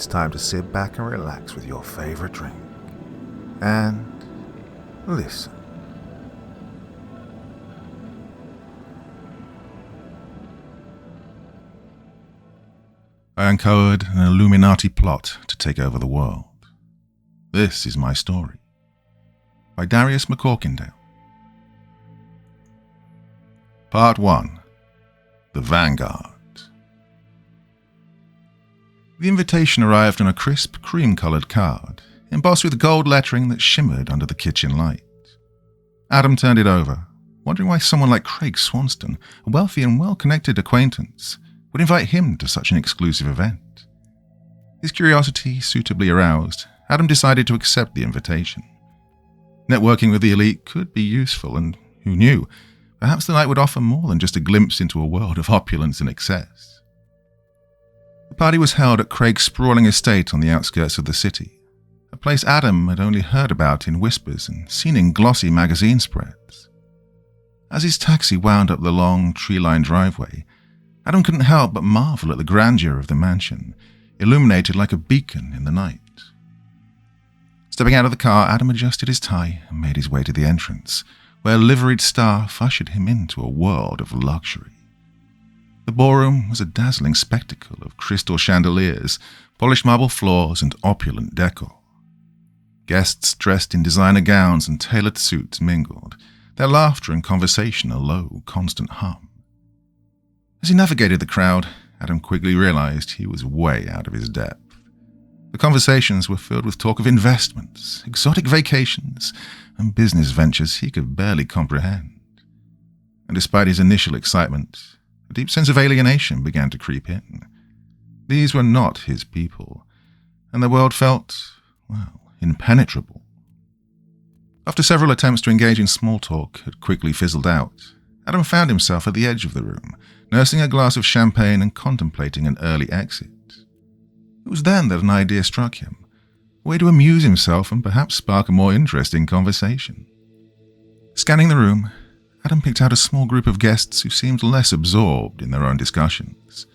it's time to sit back and relax with your favorite drink. And listen. I uncovered an Illuminati plot to take over the world. This is my story. By Darius McCorkindale. Part 1. The Vanguard. The invitation arrived on a crisp, cream-coloured card, embossed with gold lettering that shimmered under the kitchen light. Adam turned it over, wondering why someone like Craig Swanston, a wealthy and well-connected acquaintance, would invite him to such an exclusive event. His curiosity suitably aroused, Adam decided to accept the invitation. Networking with the elite could be useful, and who knew, perhaps the night would offer more than just a glimpse into a world of opulence and excess. The party was held at Craig's sprawling estate on the outskirts of the city, a place Adam had only heard about in whispers and seen in glossy magazine spreads. As his taxi wound up the long, tree-lined driveway, Adam couldn't help but marvel at the grandeur of the mansion, illuminated like a beacon in the night. Stepping out of the car, Adam adjusted his tie and made his way to the entrance, where a liveried staff ushered him into a world of luxury. The ballroom was a dazzling spectacle of crystal chandeliers, polished marble floors, and opulent decor. Guests dressed in designer gowns and tailored suits mingled, their laughter and conversation a low, constant hum. As he navigated the crowd, Adam quickly realized he was way out of his depth. The conversations were filled with talk of investments, exotic vacations, and business ventures he could barely comprehend. And despite his initial excitement, a deep sense of alienation began to creep in. These were not his people, and the world felt, impenetrable. After several attempts to engage in small talk had quickly fizzled out, Adam found himself at the edge of the room, nursing a glass of champagne and contemplating an early exit. It was then that an idea struck him, a way to amuse himself and perhaps spark a more interesting conversation. Scanning the room, Adam picked out a small group of guests who seemed less absorbed in their own discussions.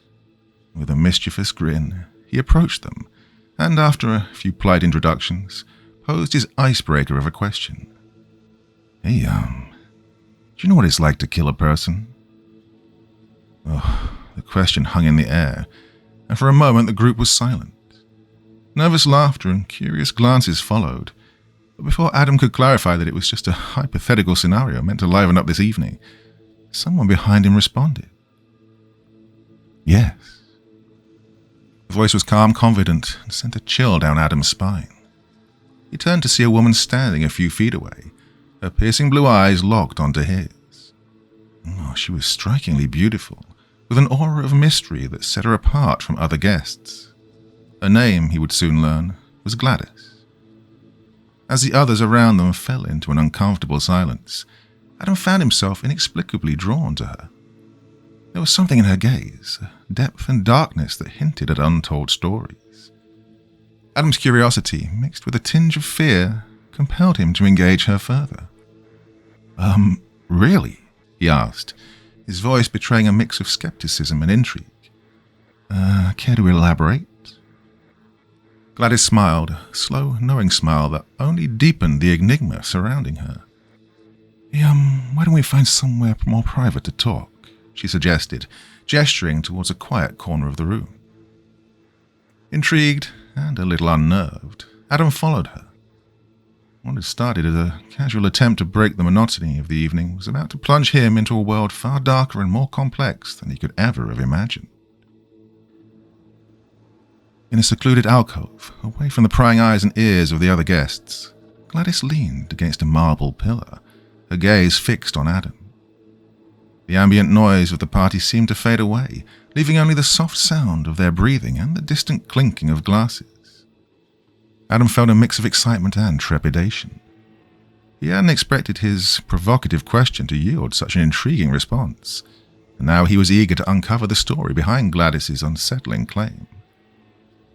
With a mischievous grin, he approached them, and after a few polite introductions, posed his icebreaker of a question. Hey, do you know what it's like to kill a person? The question hung in the air, and for a moment the group was silent. Nervous laughter and curious glances followed, but before Adam could clarify that it was just a hypothetical scenario meant to liven up this evening, someone behind him responded. Yes. The voice was calm, confident, and sent a chill down Adam's spine. He turned to see a woman standing a few feet away, her piercing blue eyes locked onto his. She was strikingly beautiful, with an aura of mystery that set her apart from other guests. Her name, he would soon learn, was Gladis. As the others around them fell into an uncomfortable silence, Adam found himself inexplicably drawn to her. There was something in her gaze, a depth and darkness that hinted at untold stories. Adam's curiosity, mixed with a tinge of fear, compelled him to engage her further. Really? He asked, his voice betraying a mix of skepticism and intrigue. Care to elaborate? Gladys smiled, a slow, knowing smile that only deepened the enigma surrounding her. Why don't we find somewhere more private to talk? She suggested, gesturing towards a quiet corner of the room. Intrigued and a little unnerved, Adam followed her. What had started as a casual attempt to break the monotony of the evening was about to plunge him into a world far darker and more complex than he could ever have imagined. In a secluded alcove, away from the prying eyes and ears of the other guests, Gladys leaned against a marble pillar, her gaze fixed on Adam. The ambient noise of the party seemed to fade away, leaving only the soft sound of their breathing and the distant clinking of glasses. Adam felt a mix of excitement and trepidation. He hadn't expected his provocative question to yield such an intriguing response, and now he was eager to uncover the story behind Gladys's unsettling claim.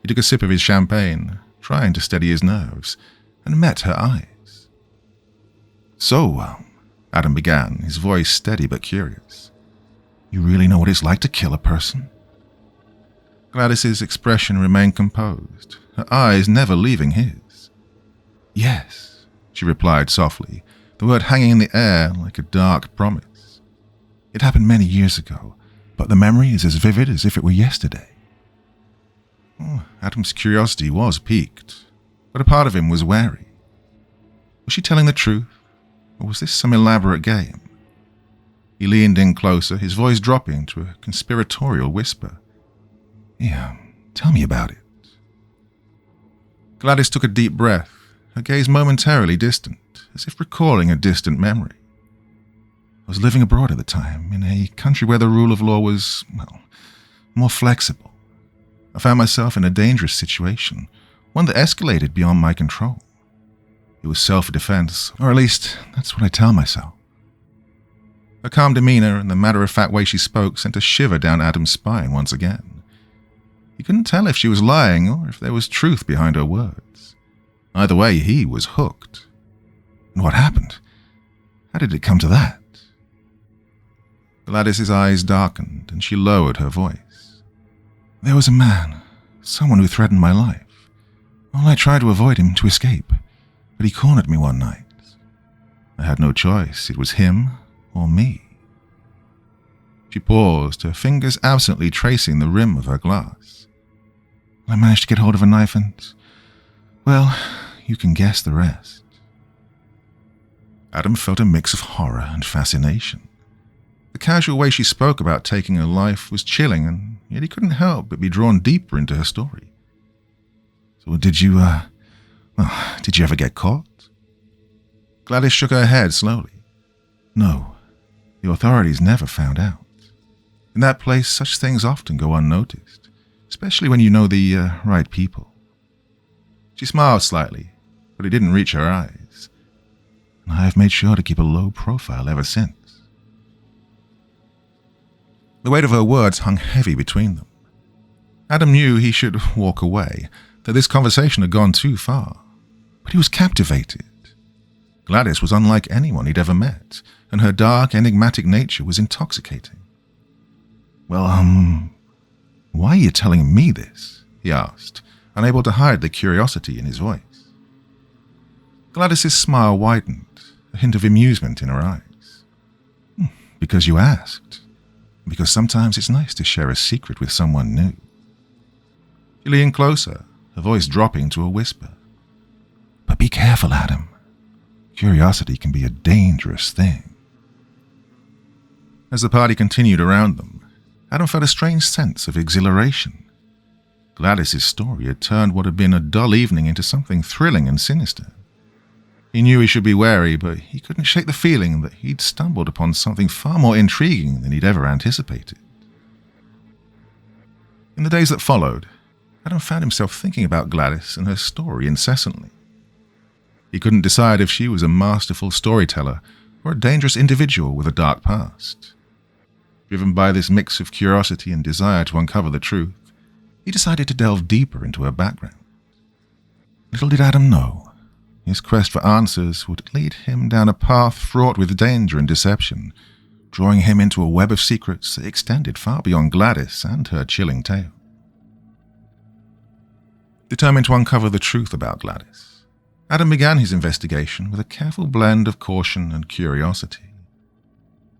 He took a sip of his champagne, trying to steady his nerves, and met her eyes. So, Adam began, his voice steady but curious. You really know what it's like to kill a person? Gladys's expression remained composed, her eyes never leaving his. "Yes," she replied softly, the word hanging in the air like a dark promise. "It happened many years ago, but the memory is as vivid as if it were yesterday." Adam's curiosity was piqued, but a part of him was wary. Was she telling the truth, or was this some elaborate game? He leaned in closer, his voice dropping to a conspiratorial whisper. "Yeah, tell me about it." Gladys took a deep breath, her gaze momentarily distant, as if recalling a distant memory. "I was living abroad at the time, in a country where the rule of law was, more flexible. I found myself in a dangerous situation, one that escalated beyond my control. It was self-defense, or at least that's what I tell myself." Her calm demeanor and the matter-of-fact way she spoke sent a shiver down Adam's spine once again. He couldn't tell if she was lying or if there was truth behind her words. Either way, he was hooked. And what happened? How did it come to that? Gladys's eyes darkened and she lowered her voice. "There was a man, someone who threatened my life. Well, I tried to avoid him to escape, but he cornered me one night. I had no choice. It was him or me." She paused, her fingers absently tracing the rim of her glass. "I managed to get hold of a knife and, well, you can guess the rest." Adam felt a mix of horror and fascination. The casual way she spoke about taking her life was chilling, and yet he couldn't help but be drawn deeper into her story. "So did you ever get caught?" Gladys shook her head slowly. "No, the authorities never found out. In that place, such things often go unnoticed, especially when you know the right people." She smiled slightly, but it didn't reach her eyes. "And I've made sure to keep a low profile ever since." The weight of her words hung heavy between them. Adam knew he should walk away, that this conversation had gone too far, but he was captivated. Gladys was unlike anyone he'd ever met, and her dark, enigmatic nature was intoxicating. "Well, why are you telling me this?" he asked, unable to hide the curiosity in his voice. Gladys's smile widened, a hint of amusement in her eyes. "Because you asked. Because sometimes it's nice to share a secret with someone new." She leaned closer, her voice dropping to a whisper. "But be careful, Adam. Curiosity can be a dangerous thing." As the party continued around them, Adam felt a strange sense of exhilaration. Gladys's story had turned what had been a dull evening into something thrilling and sinister. He knew he should be wary, but he couldn't shake the feeling that he'd stumbled upon something far more intriguing than he'd ever anticipated. In the days that followed, Adam found himself thinking about Gladys and her story incessantly. He couldn't decide if she was a masterful storyteller or a dangerous individual with a dark past. Driven by this mix of curiosity and desire to uncover the truth, he decided to delve deeper into her background. Little did Adam know, his quest for answers would lead him down a path fraught with danger and deception, drawing him into a web of secrets that extended far beyond Gladys and her chilling tale. Determined to uncover the truth about Gladys, Adam began his investigation with a careful blend of caution and curiosity.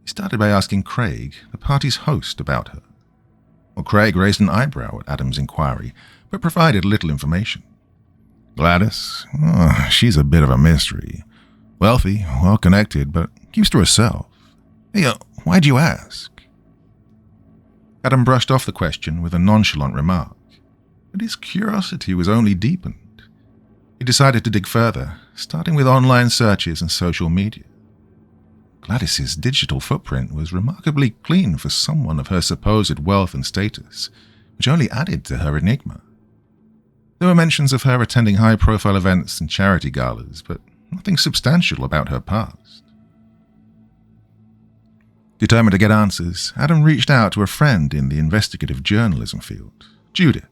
He started by asking Craig, the party's host, about her. Well, Craig raised an eyebrow at Adam's inquiry, but provided little information. Gladys? She's a bit of a mystery. Wealthy, well-connected, but keeps to herself. Hey, why'd you ask? Adam brushed off the question with a nonchalant remark, but his curiosity was only deepened. He decided to dig further, starting with online searches and social media. Gladys's digital footprint was remarkably clean for someone of her supposed wealth and status, which only added to her enigma. There were mentions of her attending high-profile events and charity galas, but nothing substantial about her past. Determined to get answers, Adam reached out to a friend in the investigative journalism field, Judith.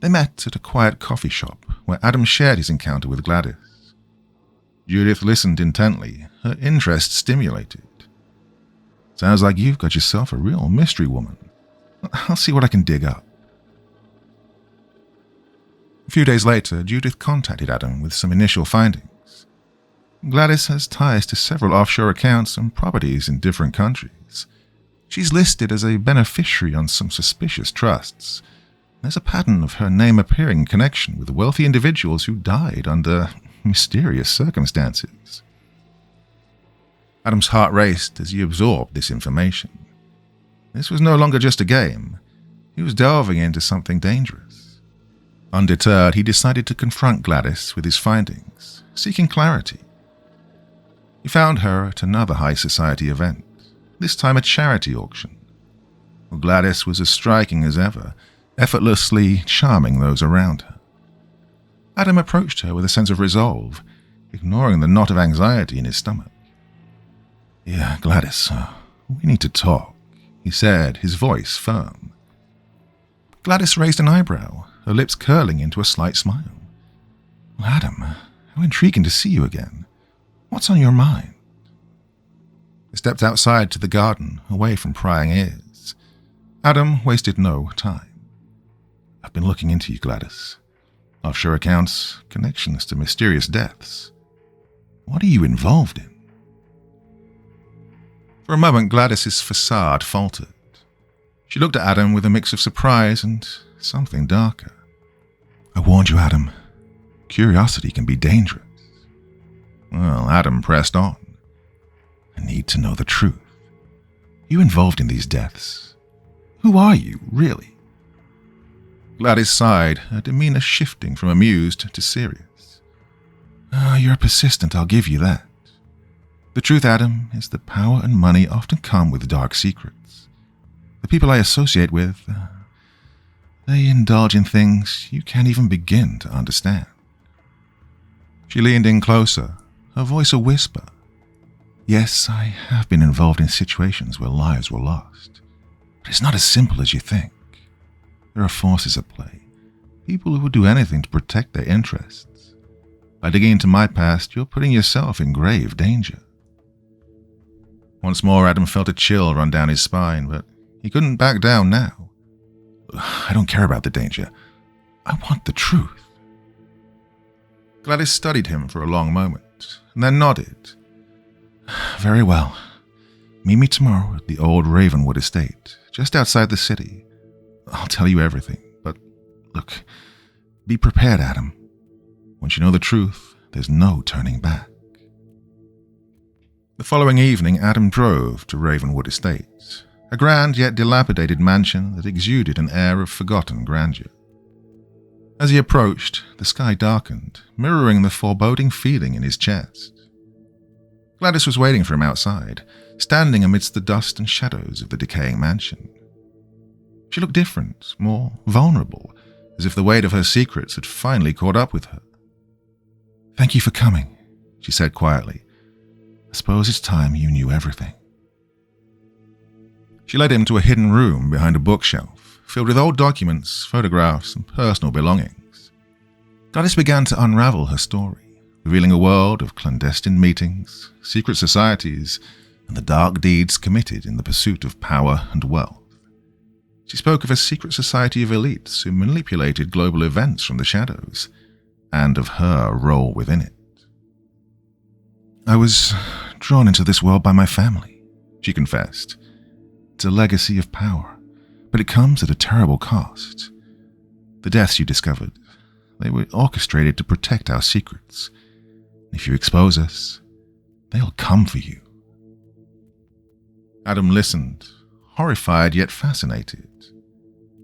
They met at a quiet coffee shop where Adam shared his encounter with Gladys. Judith listened intently, her interest stimulated. "Sounds like you've got yourself a real mystery woman. I'll see what I can dig up," A few days later, Judith contacted Adam with some initial findings. Gladys has ties to several offshore accounts and properties in different countries. She's listed as a beneficiary on some suspicious trusts. There's a pattern of her name appearing in connection with wealthy individuals who died under mysterious circumstances. Adam's heart raced as he absorbed this information. This was no longer just a game. He was delving into something dangerous. Undeterred, he decided to confront Gladys with his findings, seeking clarity. He found her at another high society event, this time a charity auction. Gladys was as striking as ever, effortlessly charming those around her. Adam approached her with a sense of resolve, ignoring the knot of anxiety in his stomach. "Yeah, Gladys, we need to talk," he said, his voice firm. Gladys raised an eyebrow, her lips curling into a slight smile. "Adam, how intriguing to see you again. What's on your mind?" They stepped outside to the garden, away from prying ears. Adam wasted no time. "I've been looking into you, Gladys. Offshore accounts, connections to mysterious deaths. What are you involved in?" For a moment, Gladys's facade faltered. She looked at Adam with a mix of surprise and something darker. "I warned you, Adam. Curiosity can be dangerous." Well, Adam pressed on. "I need to know the truth. You involved in these deaths? Who are you, really?" Gladys sighed, her demeanor shifting from amused to serious. You're persistent, I'll give you that. The truth, Adam, is that power and money often come with dark secrets. The people I associate with, they indulge in things you can't even begin to understand." She leaned in closer, her voice a whisper. "Yes, I have been involved in situations where lives were lost. But it's not as simple as you think. There are forces at play, people who would do anything to protect their interests. By digging into my past, you're putting yourself in grave danger." Once more, Adam felt a chill run down his spine, but he couldn't back down now. "I don't care about the danger. I want the truth." Gladys studied him for a long moment, and then nodded. "Very well. Meet me tomorrow at the old Ravenwood estate, just outside the city. I'll tell you everything, but look, be prepared, Adam. Once you know the truth, there's no turning back." The following evening, Adam drove to Ravenwood estate, a grand yet dilapidated mansion that exuded an air of forgotten grandeur. As he approached, the sky darkened, mirroring the foreboding feeling in his chest. Gladys was waiting for him outside, standing amidst the dust and shadows of the decaying mansion. She looked different, more vulnerable, as if the weight of her secrets had finally caught up with her. "Thank you for coming," she said quietly. "I suppose it's time you knew everything." She led him to a hidden room behind a bookshelf, filled with old documents, photographs, and personal belongings. Gladys began to unravel her story, revealing a world of clandestine meetings, secret societies, and the dark deeds committed in the pursuit of power and wealth. She spoke of a secret society of elites who manipulated global events from the shadows, and of her role within it. "I was drawn into this world by my family," she confessed. "It's a legacy of power, but it comes at a terrible cost. The deaths you discovered, they were orchestrated to protect our secrets. If you expose us, they'll come for you." Adam listened, horrified yet fascinated.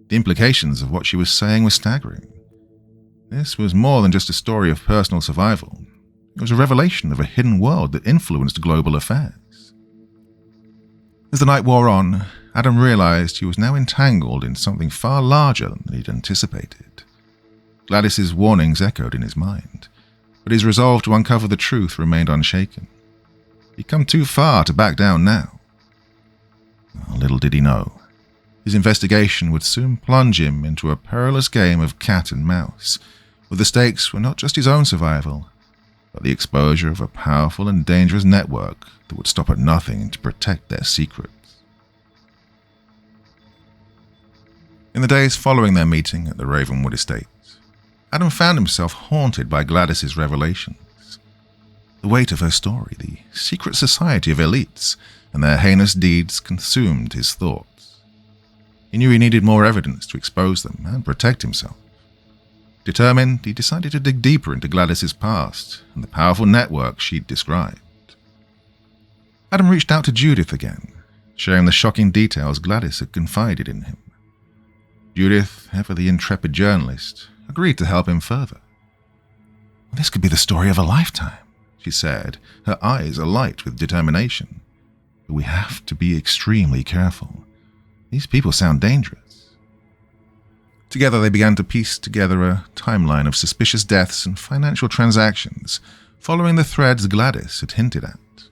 The implications of what she was saying were staggering. This was more than just a story of personal survival. It was a revelation of a hidden world that influenced global affairs. As the night wore on, Adam realized he was now entangled in something far larger than he'd anticipated. Gladys's warnings echoed in his mind, but his resolve to uncover the truth remained unshaken. He'd come too far to back down now. Little did he know, his investigation would soon plunge him into a perilous game of cat and mouse, where the stakes were not just his own survival, but the exposure of a powerful and dangerous network that would stop at nothing to protect their secrets. In the days following their meeting at the Ravenwood estate, Adam found himself haunted by Gladis's revelations. The weight of her story, the secret society of elites, and their heinous deeds consumed his thoughts. He knew he needed more evidence to expose them and protect himself. Determined, he decided to dig deeper into Gladis's past and the powerful network she'd described. Adam reached out to Judith again, sharing the shocking details Gladis had confided in him. Judith, ever the intrepid journalist, agreed to help him further. "This could be the story of a lifetime," she said, her eyes alight with determination. "But we have to be extremely careful. These people sound dangerous." Together they began to piece together a timeline of suspicious deaths and financial transactions, following the threads Gladis had hinted at.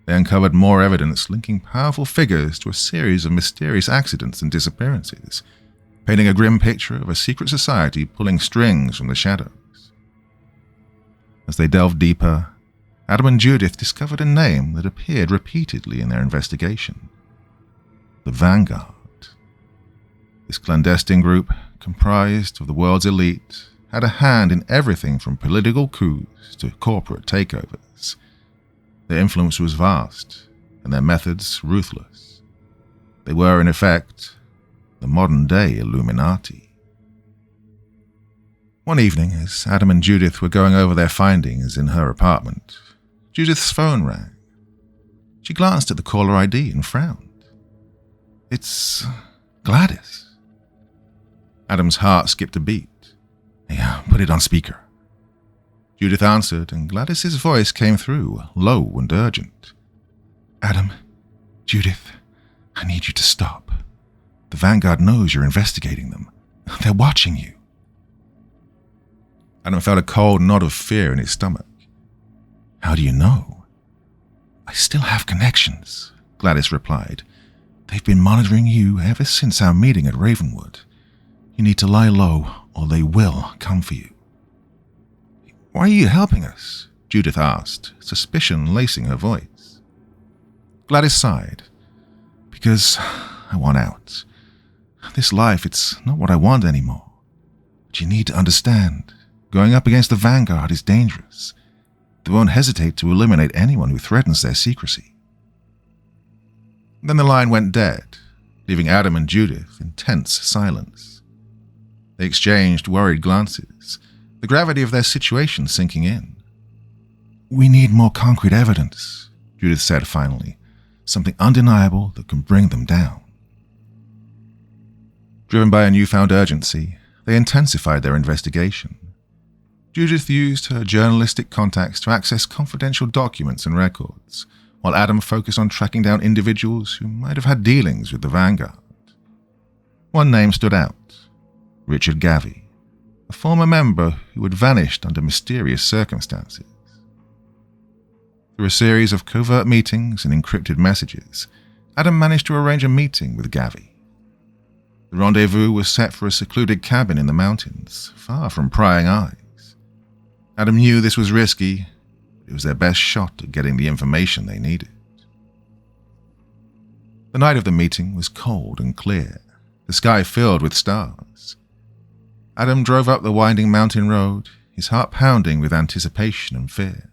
They uncovered more evidence linking powerful figures to a series of mysterious accidents and disappearances, painting a grim picture of a secret society pulling strings from the shadows. As they delved deeper, Adam and Judith discovered a name that appeared repeatedly in their investigation: the Vanguard. This clandestine group, comprised of the world's elite, had a hand in everything from political coups to corporate takeovers. Their influence was vast, and their methods ruthless. They were, in effect, the modern-day Illuminati. One evening, as Adam and Judith were going over their findings in her apartment, Judith's phone rang. She glanced at the caller ID and frowned. "It's Gladis." Adam's heart skipped a beat. "Yeah, put it on speaker." Judith answered, and Gladys's voice came through, low and urgent. "Adam, Judith, I need you to stop. The Vanguard knows you're investigating them. They're watching you." Adam felt a cold knot of fear in his stomach. "How do you know?" "I still have connections," Gladis replied. "They've been monitoring you ever since our meeting at Ravenwood. You need to lie low, or they will come for you." "Why are you helping us?" Judith asked, suspicion lacing her voice. Gladis sighed. "Because I want out. This life, it's not what I want anymore. But you need to understand, going up against the Vanguard is dangerous. They won't hesitate to eliminate anyone who threatens their secrecy." Then the line went dead, leaving Adam and Judith in tense silence. They exchanged worried glances, the gravity of their situation sinking in. "We need more concrete evidence," Judith said finally, "something undeniable that can bring them down." Driven by a newfound urgency, they intensified their investigation. Judith used her journalistic contacts to access confidential documents and records, while Adam focused on tracking down individuals who might have had dealings with the Vanguard. One name stood out: Richard Gavey, a former member who had vanished under mysterious circumstances. Through a series of covert meetings and encrypted messages, Adam managed to arrange a meeting with Gavey. The rendezvous was set for a secluded cabin in the mountains, far from prying eyes. Adam knew this was risky, but it was their best shot at getting the information they needed. The night of the meeting was cold and clear, the sky filled with stars. Adam drove up the winding mountain road, his heart pounding with anticipation and fear.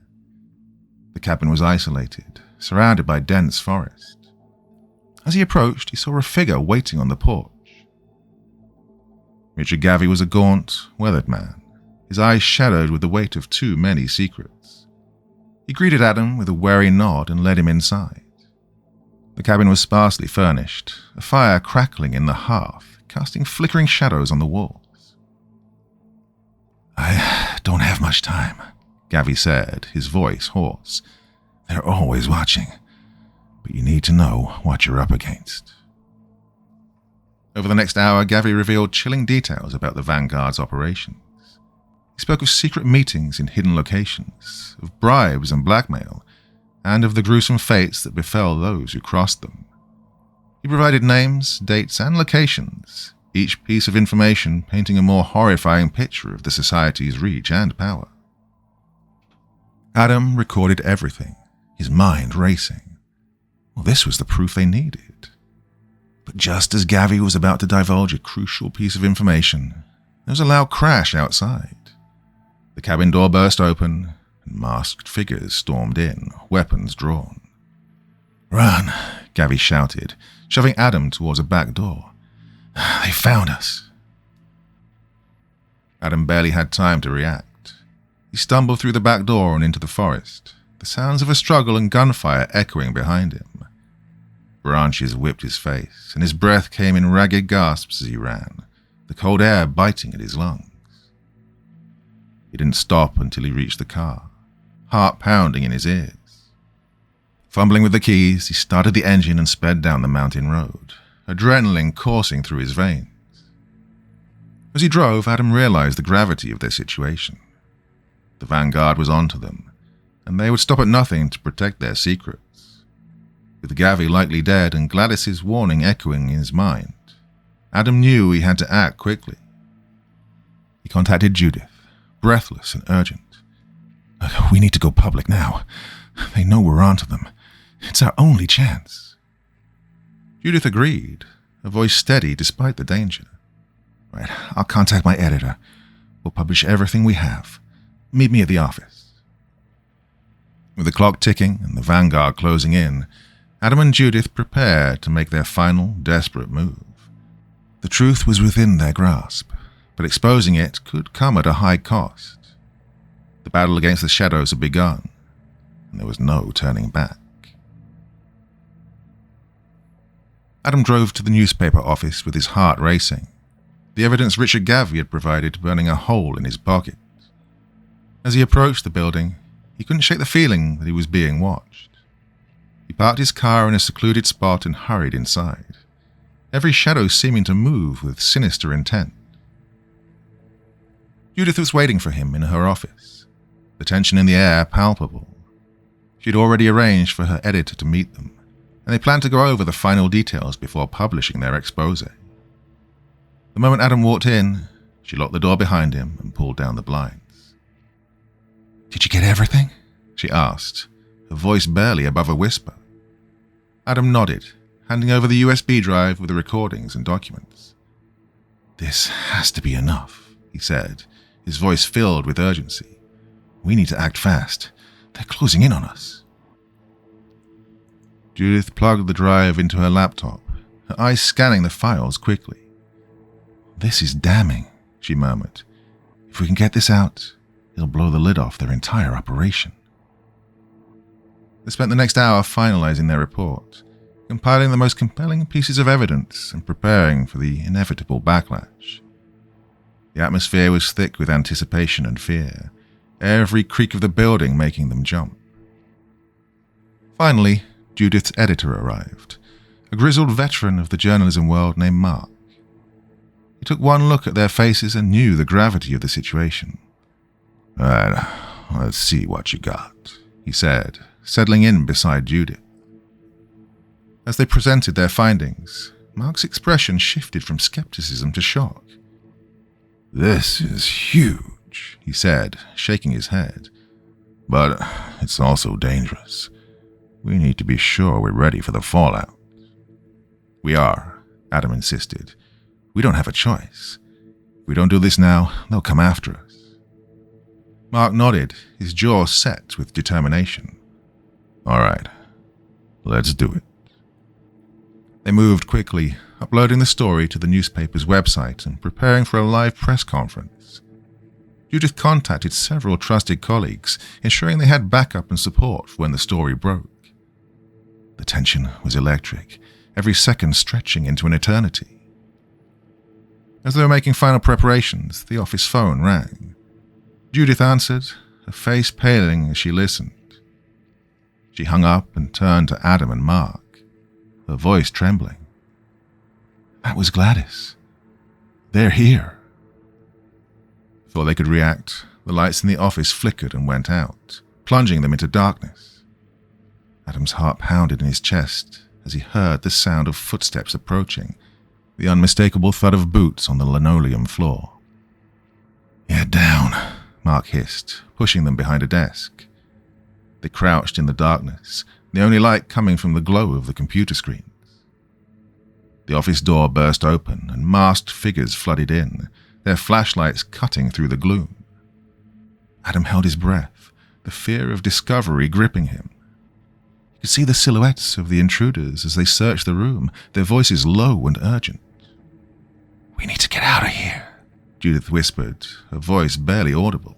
The cabin was isolated, surrounded by dense forest. As he approached, he saw a figure waiting on the porch. Richard Gavey was a gaunt, weathered man, his eyes shadowed with the weight of too many secrets. He greeted Adam with a wary nod and led him inside. The cabin was sparsely furnished, a fire crackling in the hearth, casting flickering shadows on the walls. "I don't have much time," Gavey said, his voice hoarse. "They're always watching, but you need to know what you're up against." Over the next hour, Gavey revealed chilling details about the Vanguard's operations. He spoke of secret meetings in hidden locations, of bribes and blackmail, and of the gruesome fates that befell those who crossed them. He provided names, dates, and locations, each piece of information painting a more horrifying picture of the society's reach and power. Adam recorded everything, his mind racing. Well, this was the proof they needed. But just as Gavey was about to divulge a crucial piece of information, There was a loud crash outside. The cabin door burst open, and masked figures stormed in, weapons drawn. "Run," Gavi shouted, shoving Adam towards a back door. "They found us." Adam barely had time to react. He stumbled through the back door and into the forest, the sounds of a struggle and gunfire echoing behind him. Branches whipped his face, and his breath came in ragged gasps as he ran, the cold air biting at his lungs. He didn't stop until he reached the car, heart pounding in his ears. Fumbling with the keys, he started the engine and sped down the mountain road, adrenaline coursing through his veins. As he drove, Adam realized the gravity of their situation. The Vanguard was onto them, and they would stop at nothing to protect their secrets. With Gavi likely dead and Gladis's warning echoing in his mind, Adam knew he had to act quickly. He contacted Judith, breathless and urgent. "We need to go public now. They know we're onto them. It's our only chance." Judith agreed, her voice steady despite the danger. "Right, I'll contact my editor. We'll publish everything we have. Meet me at the office." With the clock ticking and the Vanguard closing in, Adam and Judith prepared to make their final, desperate move. The truth was within their grasp, but exposing it could come at a high cost. The battle against the shadows had begun, and there was no turning back. Adam drove to the newspaper office with his heart racing, the evidence Richard Gavi had provided burning a hole in his pocket. As he approached the building, he couldn't shake the feeling that he was being watched. He parked his car in a secluded spot and hurried inside, every shadow seeming to move with sinister intent. Judith was waiting for him in her office, the tension in the air palpable. She'd already arranged for her editor to meet them, and they planned to go over the final details before publishing their expose. The moment Adam walked in, she locked the door behind him and pulled down the blinds. "Did you get everything?" she asked, her voice barely above a whisper. Adam nodded, handing over the USB drive with the recordings and documents. "This has to be enough," he said, his voice filled with urgency. "We need to act fast. They're closing in on us." Judith plugged the drive into her laptop, her eyes scanning the files quickly. "This is damning," she murmured. "If we can get this out, it'll blow the lid off their entire operation." They spent the next hour finalizing their report, compiling the most compelling pieces of evidence and preparing for the inevitable backlash. The atmosphere was thick with anticipation and fear, every creak of the building making them jump. Finally, Judith's editor arrived, a grizzled veteran of the journalism world named Mark. He took one look at their faces and knew the gravity of the situation. "All right, let's see what you got," he said, settling in beside Judith. As they presented their findings, Mark's expression shifted from skepticism to shock. "This is huge," he said, shaking his head. "But it's also dangerous. We need to be sure we're ready for the fallout." "We are," Adam insisted. "We don't have a choice. If we don't do this now, they'll come after us." Mark nodded, his jaw set with determination. "All right, let's do it." They moved quickly, uploading the story to the newspaper's website and preparing for a live press conference. Judith contacted several trusted colleagues, ensuring they had backup and support for when the story broke. The tension was electric, every second stretching into an eternity. As they were making final preparations, the office phone rang. Judith answered, her face paling as she listened. She hung up and turned to Adam and Mark, her voice trembling. "That was Gladis. They're here." Before they could react, the lights in the office flickered and went out, plunging them into darkness. Adam's heart pounded in his chest as he heard the sound of footsteps approaching, the unmistakable thud of boots on the linoleum floor. "Get down," Mark hissed, pushing them behind a desk. They crouched in the darkness, the only light coming from the glow of the computer screens. The office door burst open and masked figures flooded in, their flashlights cutting through the gloom. Adam held his breath, the fear of discovery gripping him. He could see the silhouettes of the intruders as they searched the room, their voices low and urgent. "We need to get out of here," Judith whispered, her voice barely audible.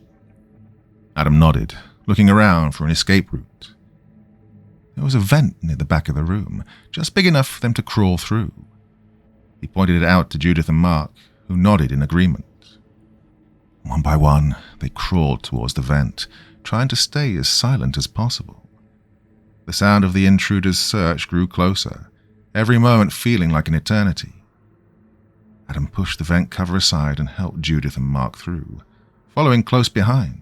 Adam nodded, looking around for an escape route. There was a vent near the back of the room, just big enough for them to crawl through. He pointed it out to Judith and Mark, who nodded in agreement. One by one, they crawled towards the vent, trying to stay as silent as possible. The sound of the intruders' search grew closer, every moment feeling like an eternity. Adam pushed the vent cover aside and helped Judith and Mark through, following close behind.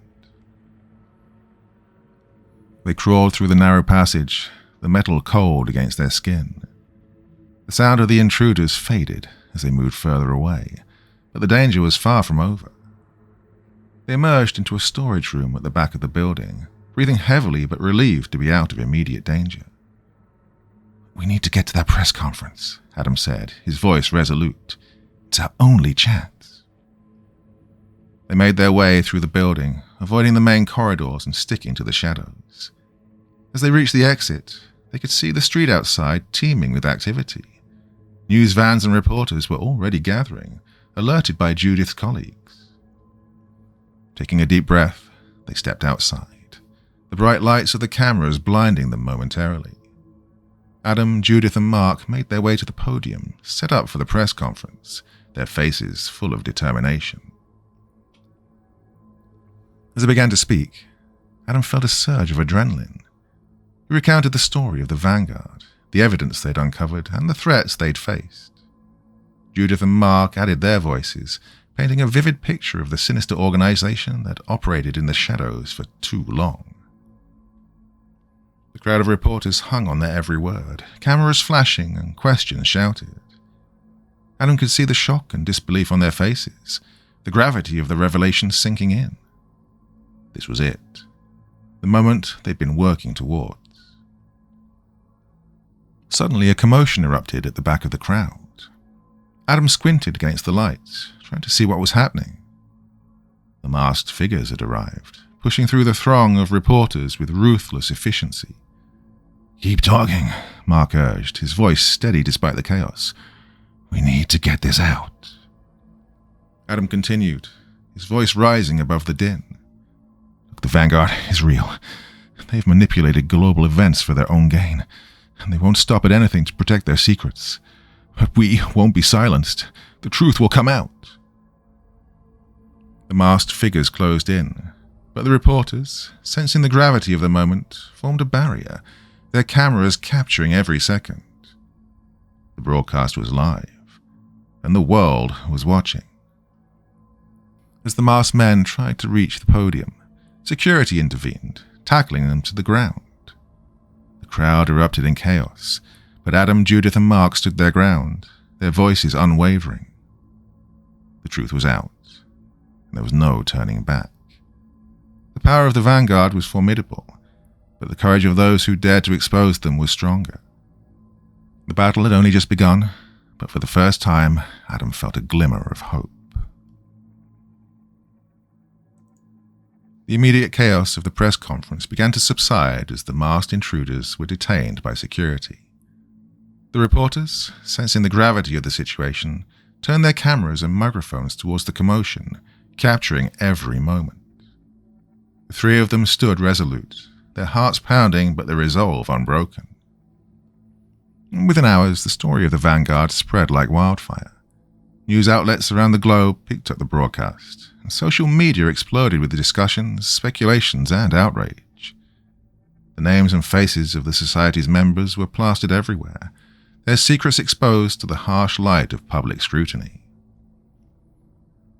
They crawled through the narrow passage, the metal cold against their skin. The sound of the intruders faded as they moved further away, but the danger was far from over. They emerged into a storage room at the back of the building, breathing heavily but relieved to be out of immediate danger. "We need to get to that press conference," Adam said, his voice resolute. "It's our only chance." They made their way through the building, avoiding the main corridors and sticking to the shadows. As they reached the exit, they could see the street outside teeming with activity. News vans and reporters were already gathering, alerted by Judith's colleagues. Taking a deep breath, they stepped outside, the bright lights of the cameras blinding them momentarily. Adam, Judith, and Mark made their way to the podium, set up for the press conference, their faces full of determination. As they began to speak, Adam felt a surge of adrenaline. He recounted the story of the Vanguard, the evidence they'd uncovered, and the threats they'd faced. Judith and Mark added their voices, painting a vivid picture of the sinister organization that operated in the shadows for too long. The crowd of reporters hung on their every word, cameras flashing and questions shouted. Adam could see the shock and disbelief on their faces, the gravity of the revelation sinking in. This was it, the moment they'd been working towards. Suddenly, a commotion erupted at the back of the crowd. Adam squinted against the lights, trying to see what was happening. The masked figures had arrived, pushing through the throng of reporters with ruthless efficiency. "Keep talking," Mark urged, his voice steady despite the chaos. "We need to get this out." Adam continued, his voice rising above the din. "Look, the Vanguard is real. They've manipulated global events for their own gain, and they won't stop at anything to protect their secrets. But we won't be silenced. The truth will come out." The masked figures closed in, but the reporters, sensing the gravity of the moment, formed a barrier, their cameras capturing every second. The broadcast was live, and the world was watching. As the masked men tried to reach the podium, security intervened, tackling them to the ground. The crowd erupted in chaos, but Adam, Judith, and Mark stood their ground, their voices unwavering. The truth was out, and there was no turning back. The power of the Vanguard was formidable, but the courage of those who dared to expose them was stronger. The battle had only just begun, but for the first time, Adam felt a glimmer of hope. The immediate chaos of the press conference began to subside as the masked intruders were detained by security. The reporters, sensing the gravity of the situation, turned their cameras and microphones towards the commotion, capturing every moment. The three of them stood resolute, their hearts pounding but their resolve unbroken. Within hours, the story of the Vanguard spread like wildfire. News outlets around the globe picked up the broadcast, and social media exploded with the discussions, speculations, and outrage. The names and faces of the Society's members were plastered everywhere, their secrets exposed to the harsh light of public scrutiny.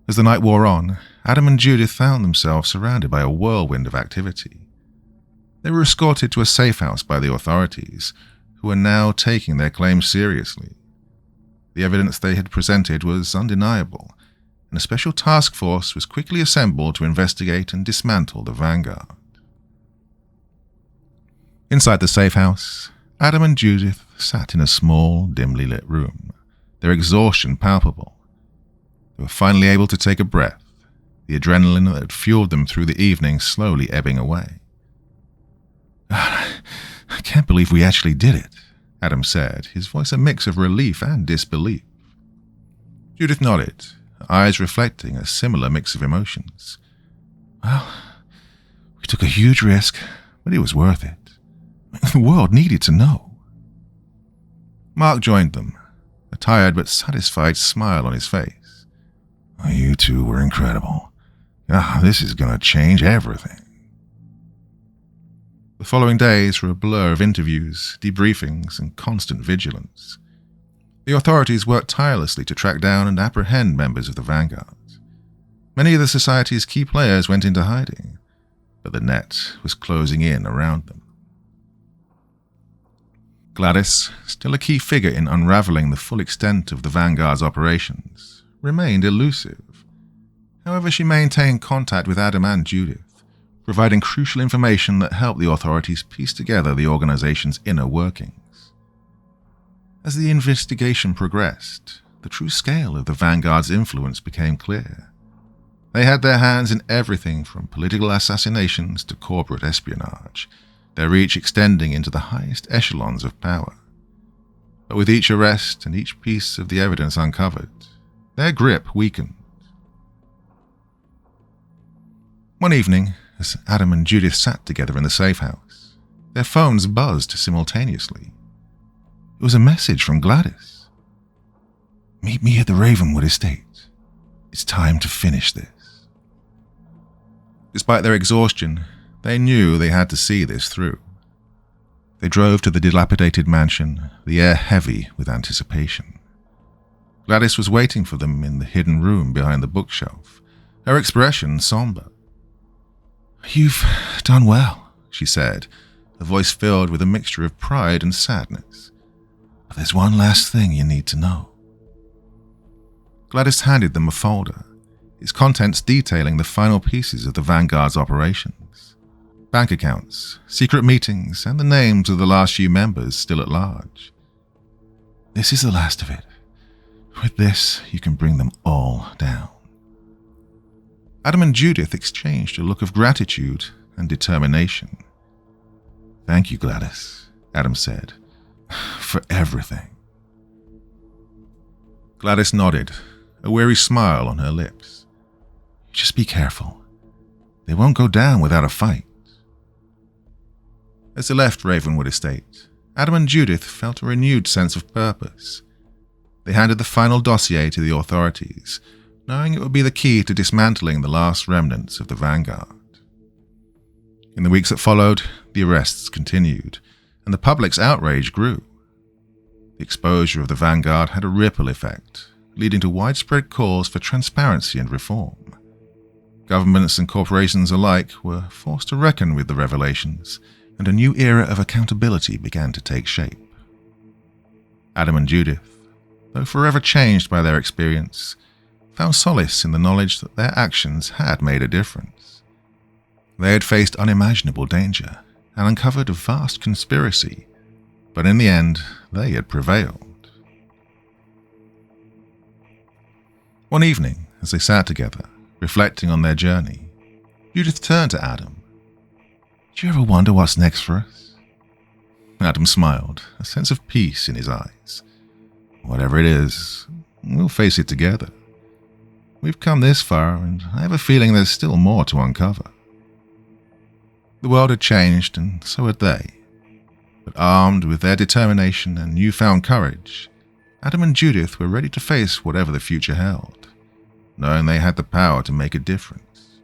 As the night wore on, Adam and Judith found themselves surrounded by a whirlwind of activity. They were escorted to a safe house by the authorities, who were now taking their claims seriously. The evidence they had presented was undeniable, and a special task force was quickly assembled to investigate and dismantle the Vanguard. Inside the safe house, Adam and Judith sat in a small, dimly lit room, their exhaustion palpable. They were finally able to take a breath, the adrenaline that had fueled them through the evening slowly ebbing away. "I can't believe we actually did it," Adam said, his voice a mix of relief and disbelief. Judith nodded, her eyes reflecting a similar mix of emotions. "Well, we took a huge risk, but it was worth it. The world needed to know." Mark joined them, a tired but satisfied smile on his face. "You two were incredible. This is going to change everything." The following days were a blur of interviews, debriefings, and constant vigilance. The authorities worked tirelessly to track down and apprehend members of the Vanguard. Many of the society's key players went into hiding, but the net was closing in around them. Gladis, still a key figure in unraveling the full extent of the Vanguard's operations, remained elusive. However, she maintained contact with Adam and Judith, providing crucial information that helped the authorities piece together the organization's inner workings. As the investigation progressed, the true scale of the Vanguard's influence became clear. They had their hands in everything from political assassinations to corporate espionage, their reach extending into the highest echelons of power. But with each arrest and each piece of the evidence uncovered, their grip weakened. One evening, as Adam and Judith sat together in the safe house, their phones buzzed simultaneously. It was a message from Gladis. "Meet me at the Ravenwood estate. It's time to finish this." Despite their exhaustion, they knew they had to see this through. They drove to the dilapidated mansion, the air heavy with anticipation. Gladis was waiting for them in the hidden room behind the bookshelf, her expression somber. "You've done well," she said, her voice filled with a mixture of pride and sadness. "But there's one last thing you need to know." Gladis handed them a folder, its contents detailing the final pieces of the Vanguard's operations. Bank accounts, secret meetings, and the names of the last few members still at large. "This is the last of it. With this, you can bring them all down." Adam and Judith exchanged a look of gratitude and determination. "Thank you, Gladys," Adam said, "for everything." Gladys nodded, a weary smile on her lips. "Just be careful. They won't go down without a fight." As they left Ravenwood estate, Adam and Judith felt a renewed sense of purpose. They handed the final dossier to the authorities, knowing it would be the key to dismantling the last remnants of the Vanguard. In the weeks that followed, the arrests continued, and the public's outrage grew. The exposure of the Vanguard had a ripple effect, leading to widespread calls for transparency and reform. Governments and corporations alike were forced to reckon with the revelations, and a new era of accountability began to take shape. Adam and Judith, though forever changed by their experience, found solace in the knowledge that their actions had made a difference. They had faced unimaginable danger and uncovered a vast conspiracy, but in the end, they had prevailed. One evening, as they sat together, reflecting on their journey, Judith turned to Adam. "Do you ever wonder what's next for us?" Adam smiled, a sense of peace in his eyes. "Whatever it is, we'll face it together. We've come this far, and I have a feeling there's still more to uncover." The world had changed, and so had they. But armed with their determination and newfound courage, Adam and Judith were ready to face whatever the future held, knowing they had the power to make a difference.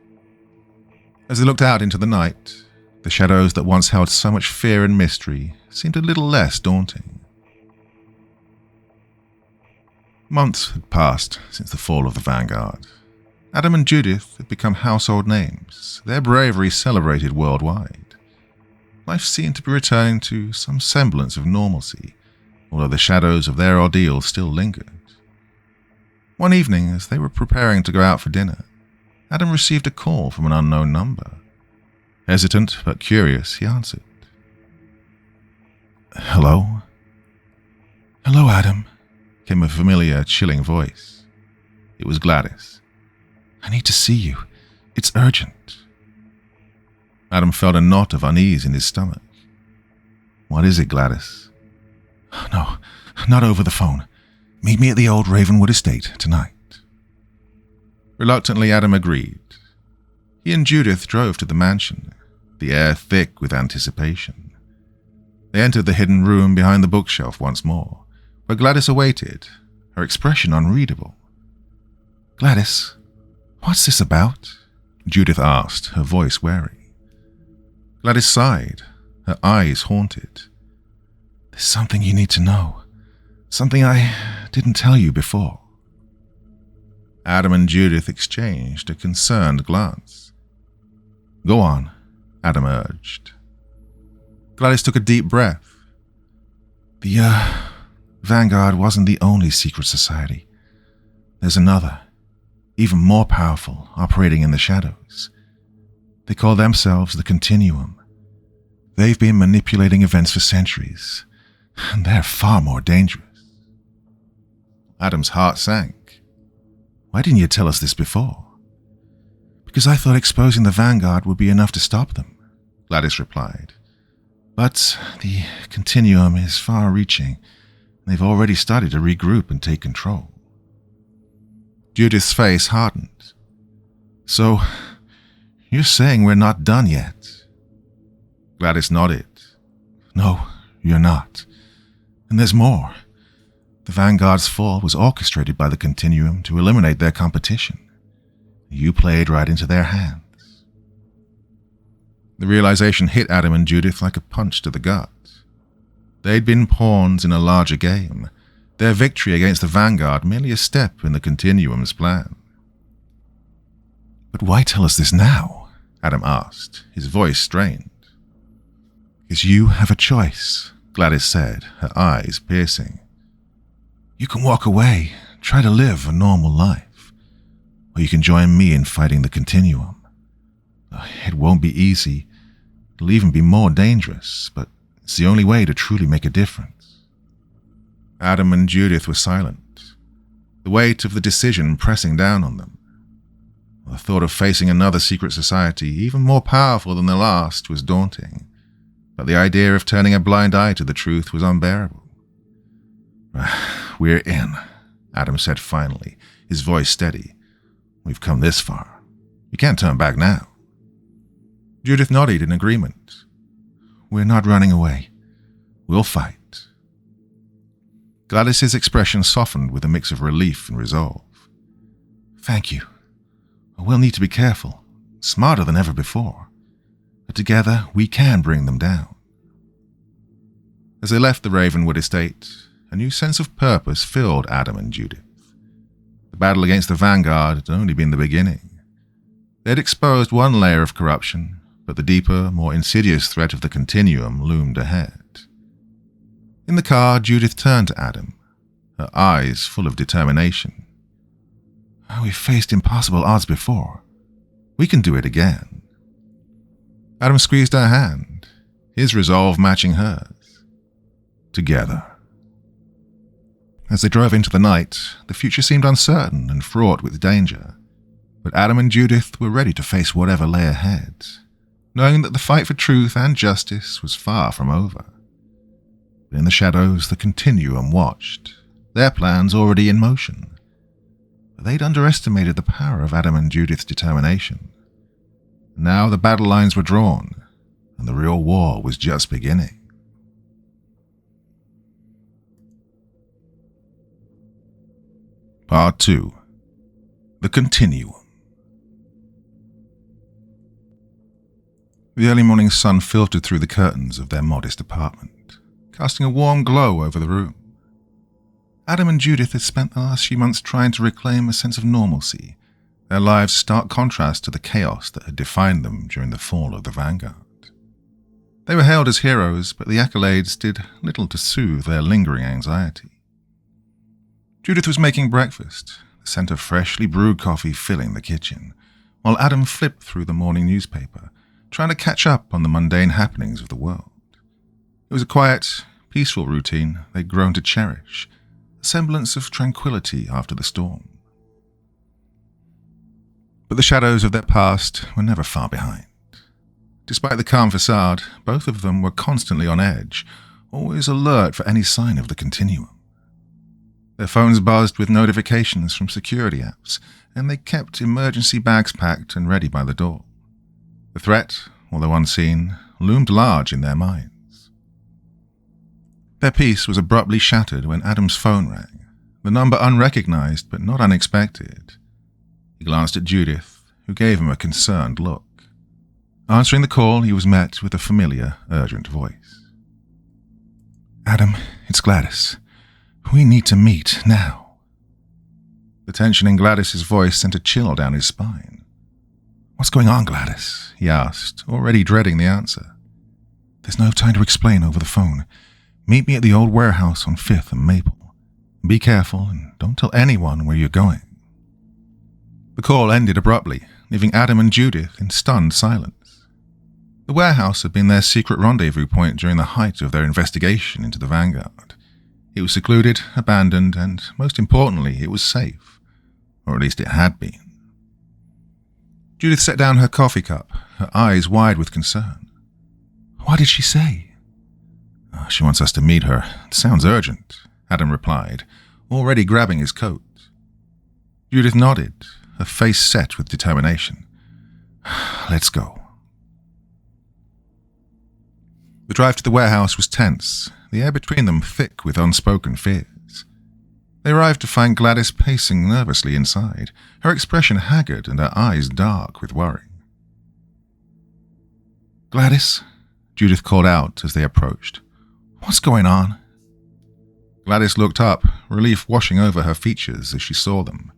As they looked out into the night, the shadows that once held so much fear and mystery seemed a little less daunting. Months had passed since the fall of the Vanguard. Adam and Judith had become household names, their bravery celebrated worldwide. Life seemed to be returning to some semblance of normalcy, although the shadows of their ordeal still lingered. One evening, as they were preparing to go out for dinner, Adam received a call from an unknown number. Hesitant but curious, he answered. "Hello?" "Hello, Adam," came a familiar, chilling voice. It It was Gladis. "I need to see you. It's urgent." Adam felt a knot of unease in his stomach. "What is it, Gladis?" "No, not over the phone. Meet me at the old Ravenwood estate tonight." Reluctantly, Adam agreed. He and Judith drove to the mansion, the air thick with anticipation. They entered the hidden room behind the bookshelf once more, where Gladis awaited, her expression unreadable. "Gladis, what's this about?" Judith asked, her voice wary. Gladis sighed, her eyes haunted. "There's something you need to know. Something I didn't tell you before." Adam and Judith exchanged a concerned glance. "Go on," Adam urged. Gladis took a deep breath. The Vanguard wasn't the only secret society. There's another, even more powerful, operating in the shadows. They call themselves the Continuum. They've been manipulating events for centuries, and they're far more dangerous. Adam's heart sank. "Why didn't you tell us this before?" "Because I thought exposing the Vanguard would be enough to stop them," Gladis replied. "But the Continuum is far-reaching. They've already started to regroup and take control." Judith's face hardened. "So, you're saying we're not done yet?" Gladis nodded. "No, you're not. And there's more. The Vanguard's fall was orchestrated by the Continuum to eliminate their competition. You played right into their hands." The realization hit Adam and Judith like a punch to the gut. They'd been pawns in a larger game, their victory against the Vanguard merely a step in the Continuum's plan. "But why tell us this now?" Adam asked, his voice strained. "Because you have a choice," Gladis said, her eyes piercing. "You can walk away, try to live a normal life, or you can join me in fighting the Continuum. It won't be easy. It'll even be more dangerous, but it's the only way to truly make a difference." Adam and Judith were silent, the weight of the decision pressing down on them. The thought of facing another secret society, even more powerful than the last, was daunting, but the idea of turning a blind eye to the truth was unbearable. "We're in," Adam said finally, his voice steady. "We've come this far. You can't turn back now." Judith nodded in agreement. "We're not running away. We'll fight." Gladys's expression softened with a mix of relief and resolve. "Thank you. We'll need to be careful, smarter than ever before. But together, we can bring them down." As they left the Ravenwood estate, a new sense of purpose filled Adam and Judith. The battle against the Vanguard had only been the beginning. They had exposed one layer of corruption, but the deeper, more insidious threat of the Continuum loomed ahead. In the car, Judith turned to Adam, her eyes full of determination. "We've faced impossible odds before. We can do it again." Adam squeezed her hand, his resolve matching hers. Together. As they drove into the night, the future seemed uncertain and fraught with danger, but Adam and Judith were ready to face whatever lay ahead, knowing that the fight for truth and justice was far from over. But in the shadows, the Continuum watched, their plans already in motion. But they'd underestimated the power of Adam and Judith's determination. Now the battle lines were drawn, and the real war was just beginning. Part 2. The Continuum. The early morning sun filtered through the curtains of their modest apartment, casting a warm glow over the room. Adam and Judith had spent the last few months trying to reclaim a sense of normalcy, their lives stark contrast to the chaos that had defined them during the fall of the Vanguard. They were hailed as heroes, but the accolades did little to soothe their lingering anxiety. Judith was making breakfast, the scent of freshly brewed coffee filling the kitchen, while Adam flipped through the morning newspaper, trying to catch up on the mundane happenings of the world. It was a quiet, peaceful routine they'd grown to cherish, a semblance of tranquility after the storm. But the shadows of their past were never far behind. Despite the calm facade, both of them were constantly on edge, always alert for any sign of the Continuum. Their phones buzzed with notifications from security apps, and they kept emergency bags packed and ready by the door. The threat, although unseen, loomed large in their minds. Their peace was abruptly shattered when Adam's phone rang, the number unrecognized but not unexpected. He glanced at Judith, who gave him a concerned look. Answering the call, he was met with a familiar, urgent voice. "Adam, it's Gladis. We need to meet now." The tension in Gladys's voice sent a chill down his spine. "What's going on, Gladis?" he asked, already dreading the answer. "There's no time to explain over the phone. Meet me at the old warehouse on 5th and Maple. Be careful and don't tell anyone where you're going." The call ended abruptly, leaving Adam and Judith in stunned silence. The warehouse had been their secret rendezvous point during the height of their investigation into the Vanguard. It was secluded, abandoned, and, most importantly, it was safe. Or at least it had been. Judith set down her coffee cup, her eyes wide with concern. "What did she say?" "She wants us to meet her. It sounds urgent," Adam replied, already grabbing his coat. Judith nodded, her face set with determination. "Let's go." The drive to the warehouse was tense, the air between them thick with unspoken fears. They arrived to find Gladis pacing nervously inside, her expression haggard and her eyes dark with worry. "Gladis," Judith called out as they approached. "What's going on?" Gladis looked up, relief washing over her features as she saw them.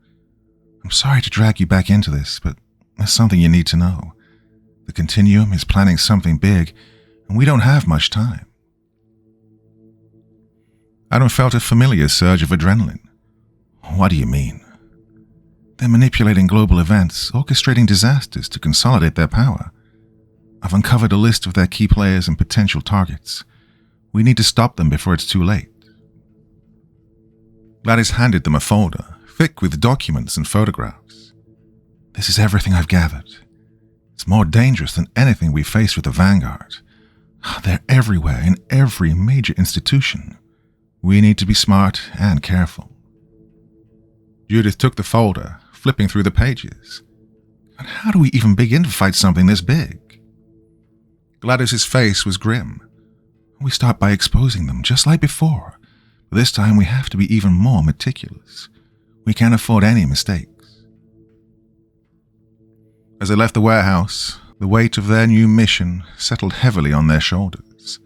"I'm sorry to drag you back into this, but there's something you need to know. The Continuum is planning something big, and we don't have much time." Adam felt a familiar surge of adrenaline. "What do you mean?" "They're manipulating global events, orchestrating disasters to consolidate their power. I've uncovered a list of their key players and potential targets. We need to stop them before it's too late." Gladys handed them a folder, thick with documents and photographs. "This is everything I've gathered. It's more dangerous than anything we faced with the Vanguard. They're everywhere in every major institution. We need to be smart and careful." Judith took the folder, flipping through the pages. "And how do we even begin to fight something this big?" Gladys's face was grim. "We start by exposing them, just like before. But this time we have to be even more meticulous. We can't afford any mistakes." As they left the warehouse, the weight of their new mission settled heavily on their shoulders.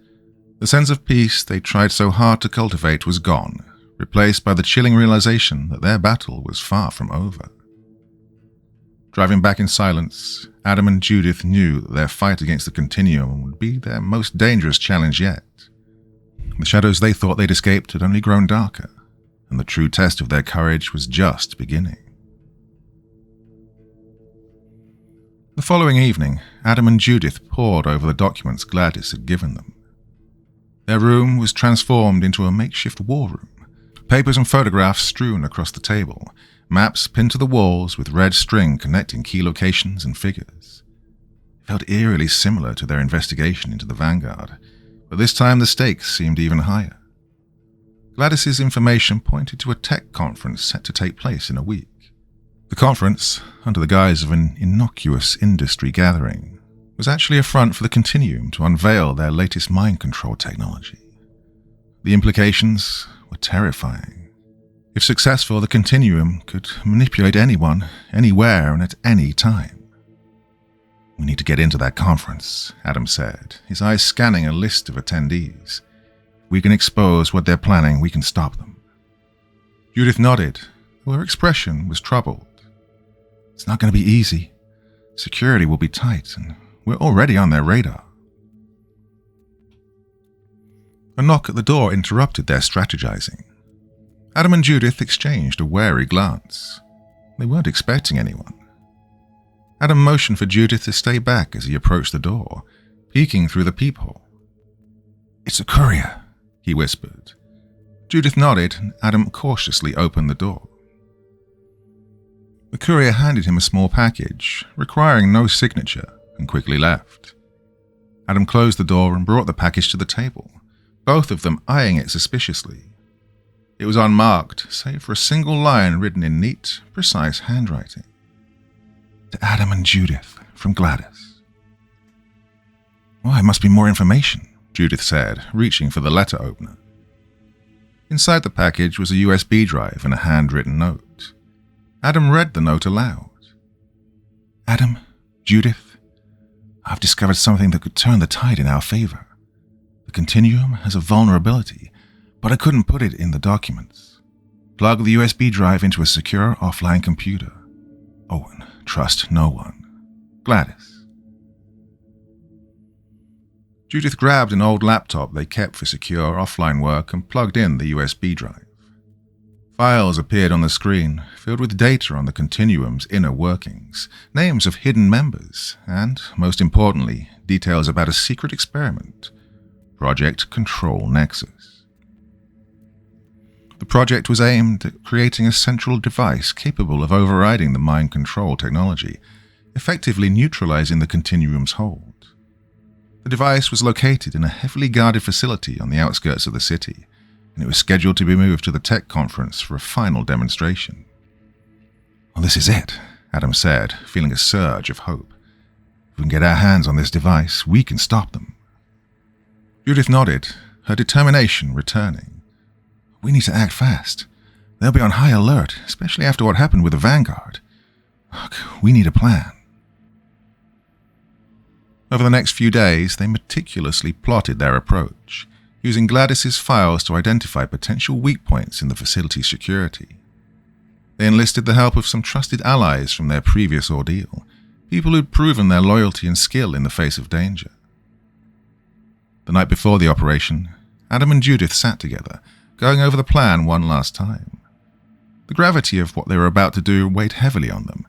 The sense of peace they tried so hard to cultivate was gone, replaced by the chilling realization that their battle was far from over. Driving back in silence, Adam and Judith knew that their fight against the Continuum would be their most dangerous challenge yet. The shadows they thought they'd escaped had only grown darker, and the true test of their courage was just beginning. The following evening, Adam and Judith pored over the documents Gladys had given them. Their room was transformed into a makeshift war room, papers and photographs strewn across the table, maps pinned to the walls with red string connecting key locations and figures. It felt eerily similar to their investigation into the Vanguard, but this time the stakes seemed even higher. Gladys's information pointed to a tech conference set to take place in a week. The conference, under the guise of an innocuous industry gathering, was actually a front for the Continuum to unveil their latest mind control technology. The implications were terrifying. If successful, the Continuum could manipulate anyone, anywhere, and at any time. "We need to get into that conference," Adam said, his eyes scanning a list of attendees. "If we can expose what they're planning, we can stop them." Judith nodded, though her expression was troubled. "It's not going to be easy. Security will be tight, and we're already on their radar." A knock at the door interrupted their strategizing. Adam and Judith exchanged a wary glance. They weren't expecting anyone. Adam motioned for Judith to stay back as he approached the door, peeking through the peephole. "It's a courier," he whispered. Judith nodded, and Adam cautiously opened the door. The courier handed him a small package, requiring no signature, and quickly left. Adam closed the door and brought the package to the table, both of them eyeing it suspiciously. It was unmarked, save for a single line written in neat, precise handwriting. To Adam and Judith, from Gladis. "Why, it must be more information," Judith said, reaching for the letter opener. Inside the package was a USB drive and a handwritten note. Adam read the note aloud. "Adam, Judith, I've discovered something that could turn the tide in our favor. The Continuum has a vulnerability, but I couldn't put it in the documents. Plug the USB drive into a secure offline computer. Owen, trust no one. Gladis." Judith grabbed an old laptop they kept for secure offline work and plugged in the USB drive. Files appeared on the screen, filled with data on the Continuum's inner workings, names of hidden members, and, most importantly, details about a secret experiment, Project Control Nexus. The project was aimed at creating a central device capable of overriding the mind control technology, effectively neutralizing the Continuum's hold. The device was located in a heavily guarded facility on the outskirts of the city, and it was scheduled to be moved to the tech conference for a final demonstration. "Well, this is it," Adam said, feeling a surge of hope. "If we can get our hands on this device, we can stop them." Judith nodded, her determination returning. "We need to act fast. They'll be on high alert, especially after what happened with the Vanguard. Look, we need a plan." Over the next few days, they meticulously plotted their approach, using Gladis's files to identify potential weak points in the facility's security. They enlisted the help of some trusted allies from their previous ordeal, people who'd proven their loyalty and skill in the face of danger. The night before the operation, Adam and Judith sat together, going over the plan one last time. The gravity of what they were about to do weighed heavily on them,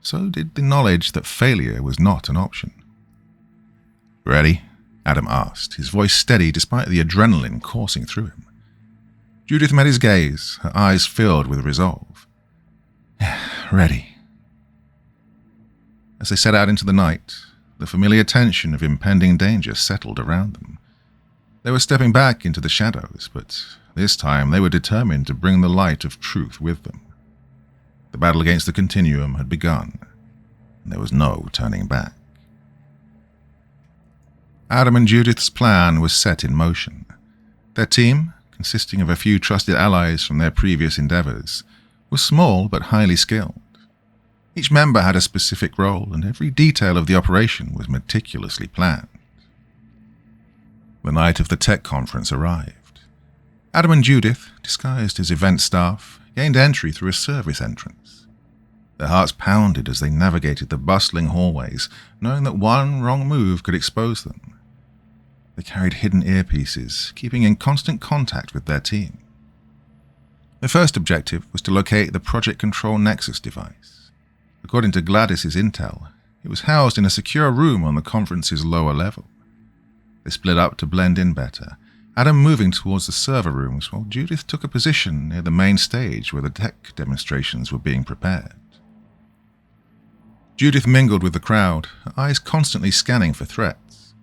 so did the knowledge that failure was not an option. "Ready?" Adam asked, his voice steady despite the adrenaline coursing through him. Judith met his gaze, her eyes filled with resolve. "Ready." As they set out into the night, the familiar tension of impending danger settled around them. They were stepping back into the shadows, but this time they were determined to bring the light of truth with them. The battle against the Continuum had begun, and there was no turning back. Adam and Judith's plan was set in motion. Their team, consisting of a few trusted allies from their previous endeavors, was small but highly skilled. Each member had a specific role, and every detail of the operation was meticulously planned. The night of the tech conference arrived. Adam and Judith, disguised as event staff, gained entry through a service entrance. Their hearts pounded as they navigated the bustling hallways, knowing that one wrong move could expose them. They carried hidden earpieces, keeping in constant contact with their team. Their first objective was to locate the Project Control Nexus device. According to Gladis's intel, it was housed in a secure room on the conference's lower level. They split up to blend in better, Adam moving towards the server rooms while Judith took a position near the main stage where the tech demonstrations were being prepared. Judith mingled with the crowd, her eyes constantly scanning for threats.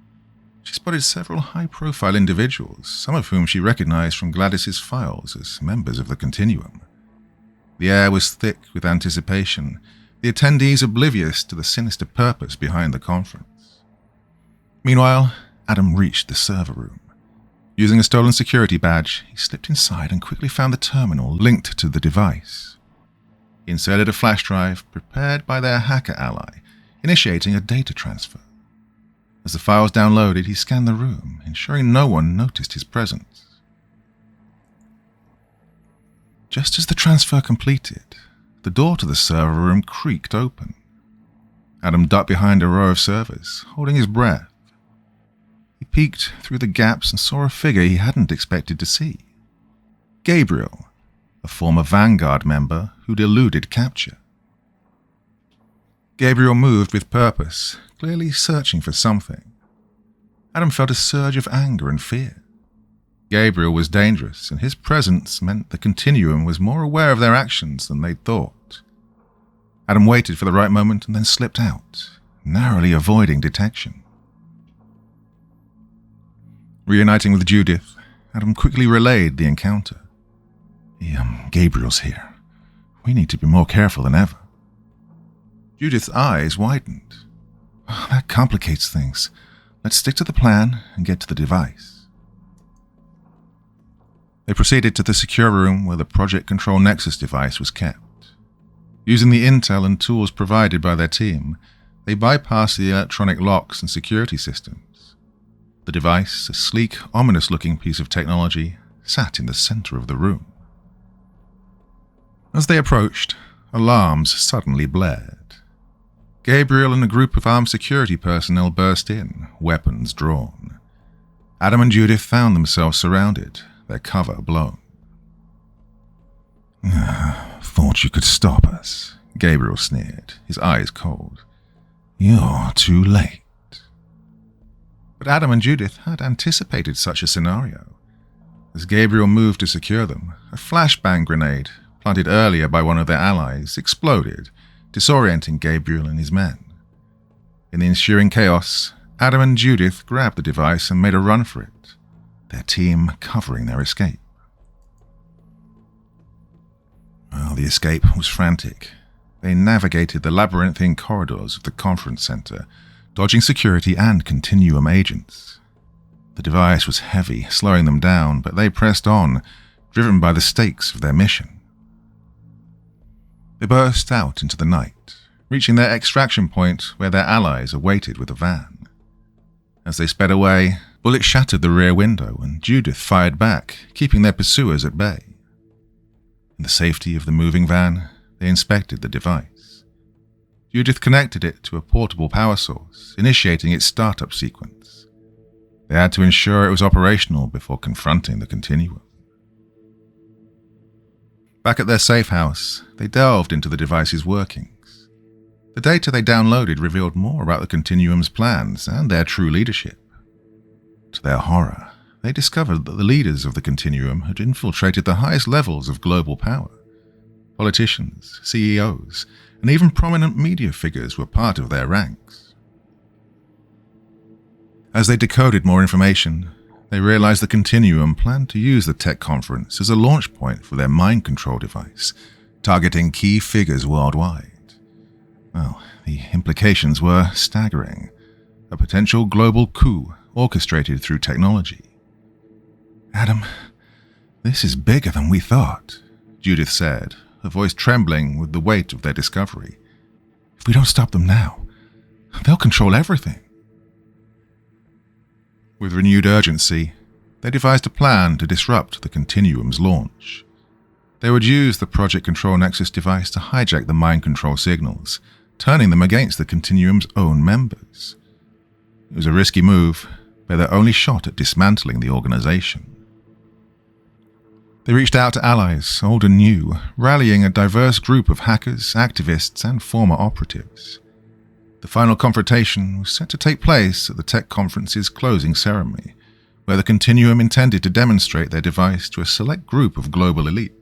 She spotted several high-profile individuals, some of whom she recognized from Gladis's files as members of the Continuum. The air was thick with anticipation, the attendees oblivious to the sinister purpose behind the conference. Meanwhile, Adam reached the server room. Using a stolen security badge, he slipped inside and quickly found the terminal linked to the device. He inserted a flash drive prepared by their hacker ally, initiating a data transfer. As the files downloaded, he scanned the room, ensuring no one noticed his presence. Just as the transfer completed, the door to the server room creaked open. Adam ducked behind a row of servers, holding his breath. He peeked through the gaps and saw a figure he hadn't expected to see. Gabriel, a former Vanguard member who'd eluded capture. Gabriel moved with purpose, clearly searching for something. Adam felt a surge of anger and fear. Gabriel was dangerous, and his presence meant the Continuum was more aware of their actions than they'd thought. Adam waited for the right moment and then slipped out, narrowly avoiding detection. Reuniting with Judith, Adam quickly relayed the encounter. Gabriel's here. We need to be more careful than ever. Judith's eyes widened. That complicates things. Let's stick to the plan and get to the device. They proceeded to the secure room where the Project Control Nexus device was kept. Using the intel and tools provided by their team, they bypassed the electronic locks and security systems. The device, a sleek, ominous-looking piece of technology, sat in the center of the room. As they approached, alarms suddenly blared. Gabriel and a group of armed security personnel burst in, weapons drawn. Adam and Judith found themselves surrounded, their cover blown. Thought you could stop us, Gabriel sneered, his eyes cold. You're too late. But Adam and Judith had anticipated such a scenario. As Gabriel moved to secure them, a flashbang grenade, planted earlier by one of their allies, exploded, disorienting Gabriel and his men. In the ensuing chaos, Adam and Judith grabbed the device and made a run for it, their team covering their escape. Well, the escape was frantic. They navigated the labyrinthine corridors of the conference center, dodging security and Continuum agents. The device was heavy, slowing them down, but they pressed on, driven by the stakes of their mission. They burst out into the night, reaching their extraction point where their allies awaited with a van. As they sped away, bullets shattered the rear window and Judith fired back, keeping their pursuers at bay. In the safety of the moving van, they inspected the device. Judith connected it to a portable power source, initiating its startup sequence. They had to ensure it was operational before confronting the Continuum. Back at their safe house, they delved into the device's workings. The data they downloaded revealed more about the Continuum's plans and their true leadership. To their horror, they discovered that the leaders of the Continuum had infiltrated the highest levels of global power. Politicians, CEOs, and even prominent media figures were part of their ranks. As they decoded more information, they realized the Continuum planned to use the tech conference as a launch point for their mind control device, targeting key figures worldwide. Well, the implications were staggering. A potential global coup orchestrated through technology. Adam, this is bigger than we thought, Judith said, her voice trembling with the weight of their discovery. If we don't stop them now, they'll control everything. With renewed urgency, they devised a plan to disrupt the Continuum's launch. They would use the Project Control Nexus device to hijack the mind control signals, turning them against the Continuum's own members. It was a risky move, but their only shot at dismantling the organization. They reached out to allies, old and new, rallying a diverse group of hackers, activists, and former operatives. The final confrontation was set to take place at the tech conference's closing ceremony, where the Continuum intended to demonstrate their device to a select group of global elites.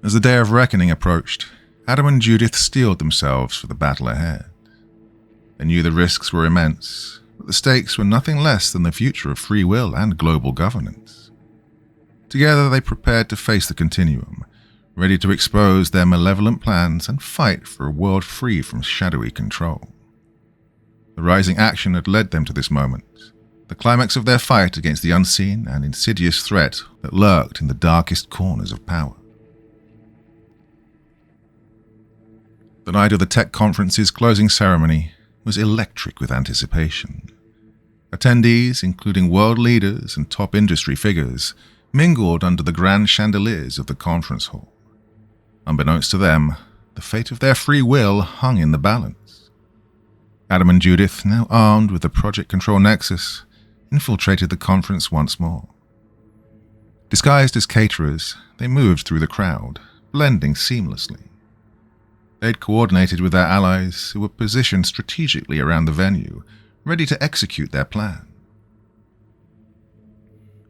As the day of reckoning approached, Adam and Judith steeled themselves for the battle ahead. They knew the risks were immense, but the stakes were nothing less than the future of free will and global governance. Together they prepared to face the Continuum, ready to expose their malevolent plans and fight for a world free from shadowy control. The rising action had led them to this moment, the climax of their fight against the unseen and insidious threat that lurked in the darkest corners of power. The night of the tech conference's closing ceremony was electric with anticipation. Attendees, including world leaders and top industry figures, mingled under the grand chandeliers of the conference hall. Unbeknownst to them, the fate of their free will hung in the balance. Adam and Judith, now armed with the Project Control Nexus, infiltrated the conference once more. Disguised as caterers, they moved through the crowd, blending seamlessly. They'd coordinated with their allies, who were positioned strategically around the venue, ready to execute their plan.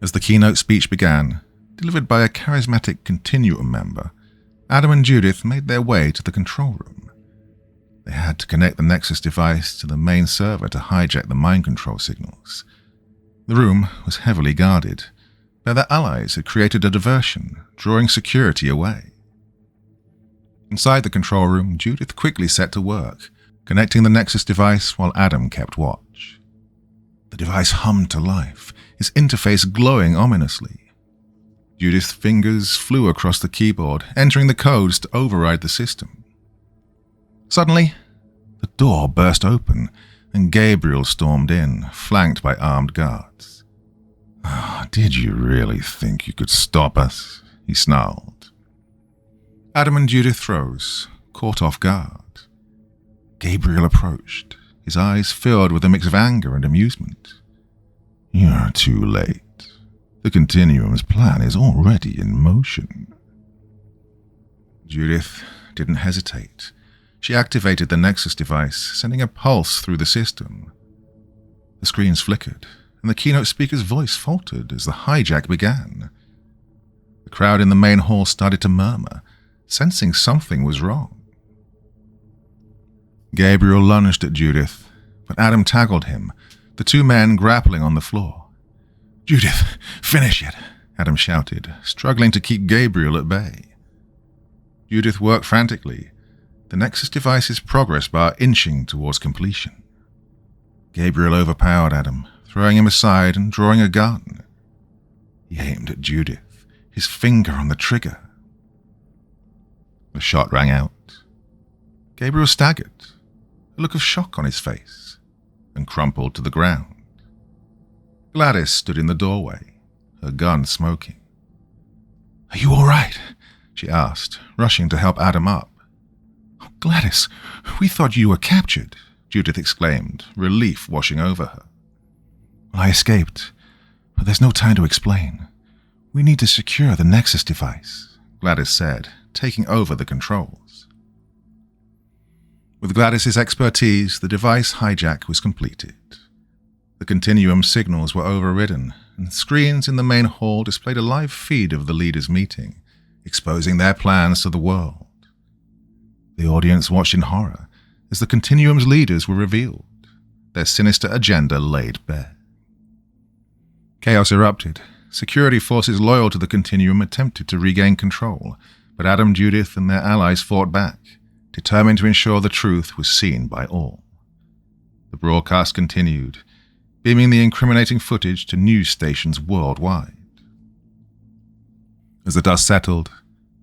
As the keynote speech began, delivered by a charismatic Continuum member, Adam and Judith made their way to the control room. They had to connect the Nexus device to the main server to hijack the mind control signals. The room was heavily guarded, but their allies had created a diversion, drawing security away. Inside the control room, Judith quickly set to work, connecting the Nexus device while Adam kept watch. The device hummed to life, its interface glowing ominously. Judith's fingers flew across the keyboard, entering the codes to override the system. Suddenly, the door burst open, and Gabriel stormed in, flanked by armed guards. "Did you really think you could stop us?" he snarled. Adam and Judith froze, caught off guard. Gabriel approached, his eyes filled with a mix of anger and amusement. "You're too late. The Continuum's plan is already in motion." Judith didn't hesitate. She activated the Nexus device, sending a pulse through the system. The screens flickered, and the keynote speaker's voice faltered as the hijack began. The crowd in the main hall started to murmur, sensing something was wrong. Gabriel lunged at Judith, but Adam tackled him, the two men grappling on the floor. "Judith, finish it," Adam shouted, struggling to keep Gabriel at bay. Judith worked frantically, the Nexus device's progress bar inching towards completion. Gabriel overpowered Adam, throwing him aside and drawing a gun. He aimed at Judith, his finger on the trigger. The shot rang out. Gabriel staggered, a look of shock on his face, and crumpled to the ground. Gladis stood in the doorway, her gun smoking. "Are you all right?" she asked, rushing to help Adam up. "Oh, Gladis, we thought you were captured," Judith exclaimed, relief washing over her. "I escaped, but there's no time to explain. We need to secure the Nexus device," Gladis said, taking over the controls. With Gladis's expertise, the device hijack was completed. The Continuum signals were overridden, and screens in the main hall displayed a live feed of the leaders' meeting, exposing their plans to the world. The audience watched in horror as the Continuum's leaders were revealed, their sinister agenda laid bare. Chaos erupted. Security forces loyal to the Continuum attempted to regain control, but Adam, Judith, and their allies fought back, determined to ensure the truth was seen by all. The broadcast continued, beaming the incriminating footage to news stations worldwide. As the dust settled,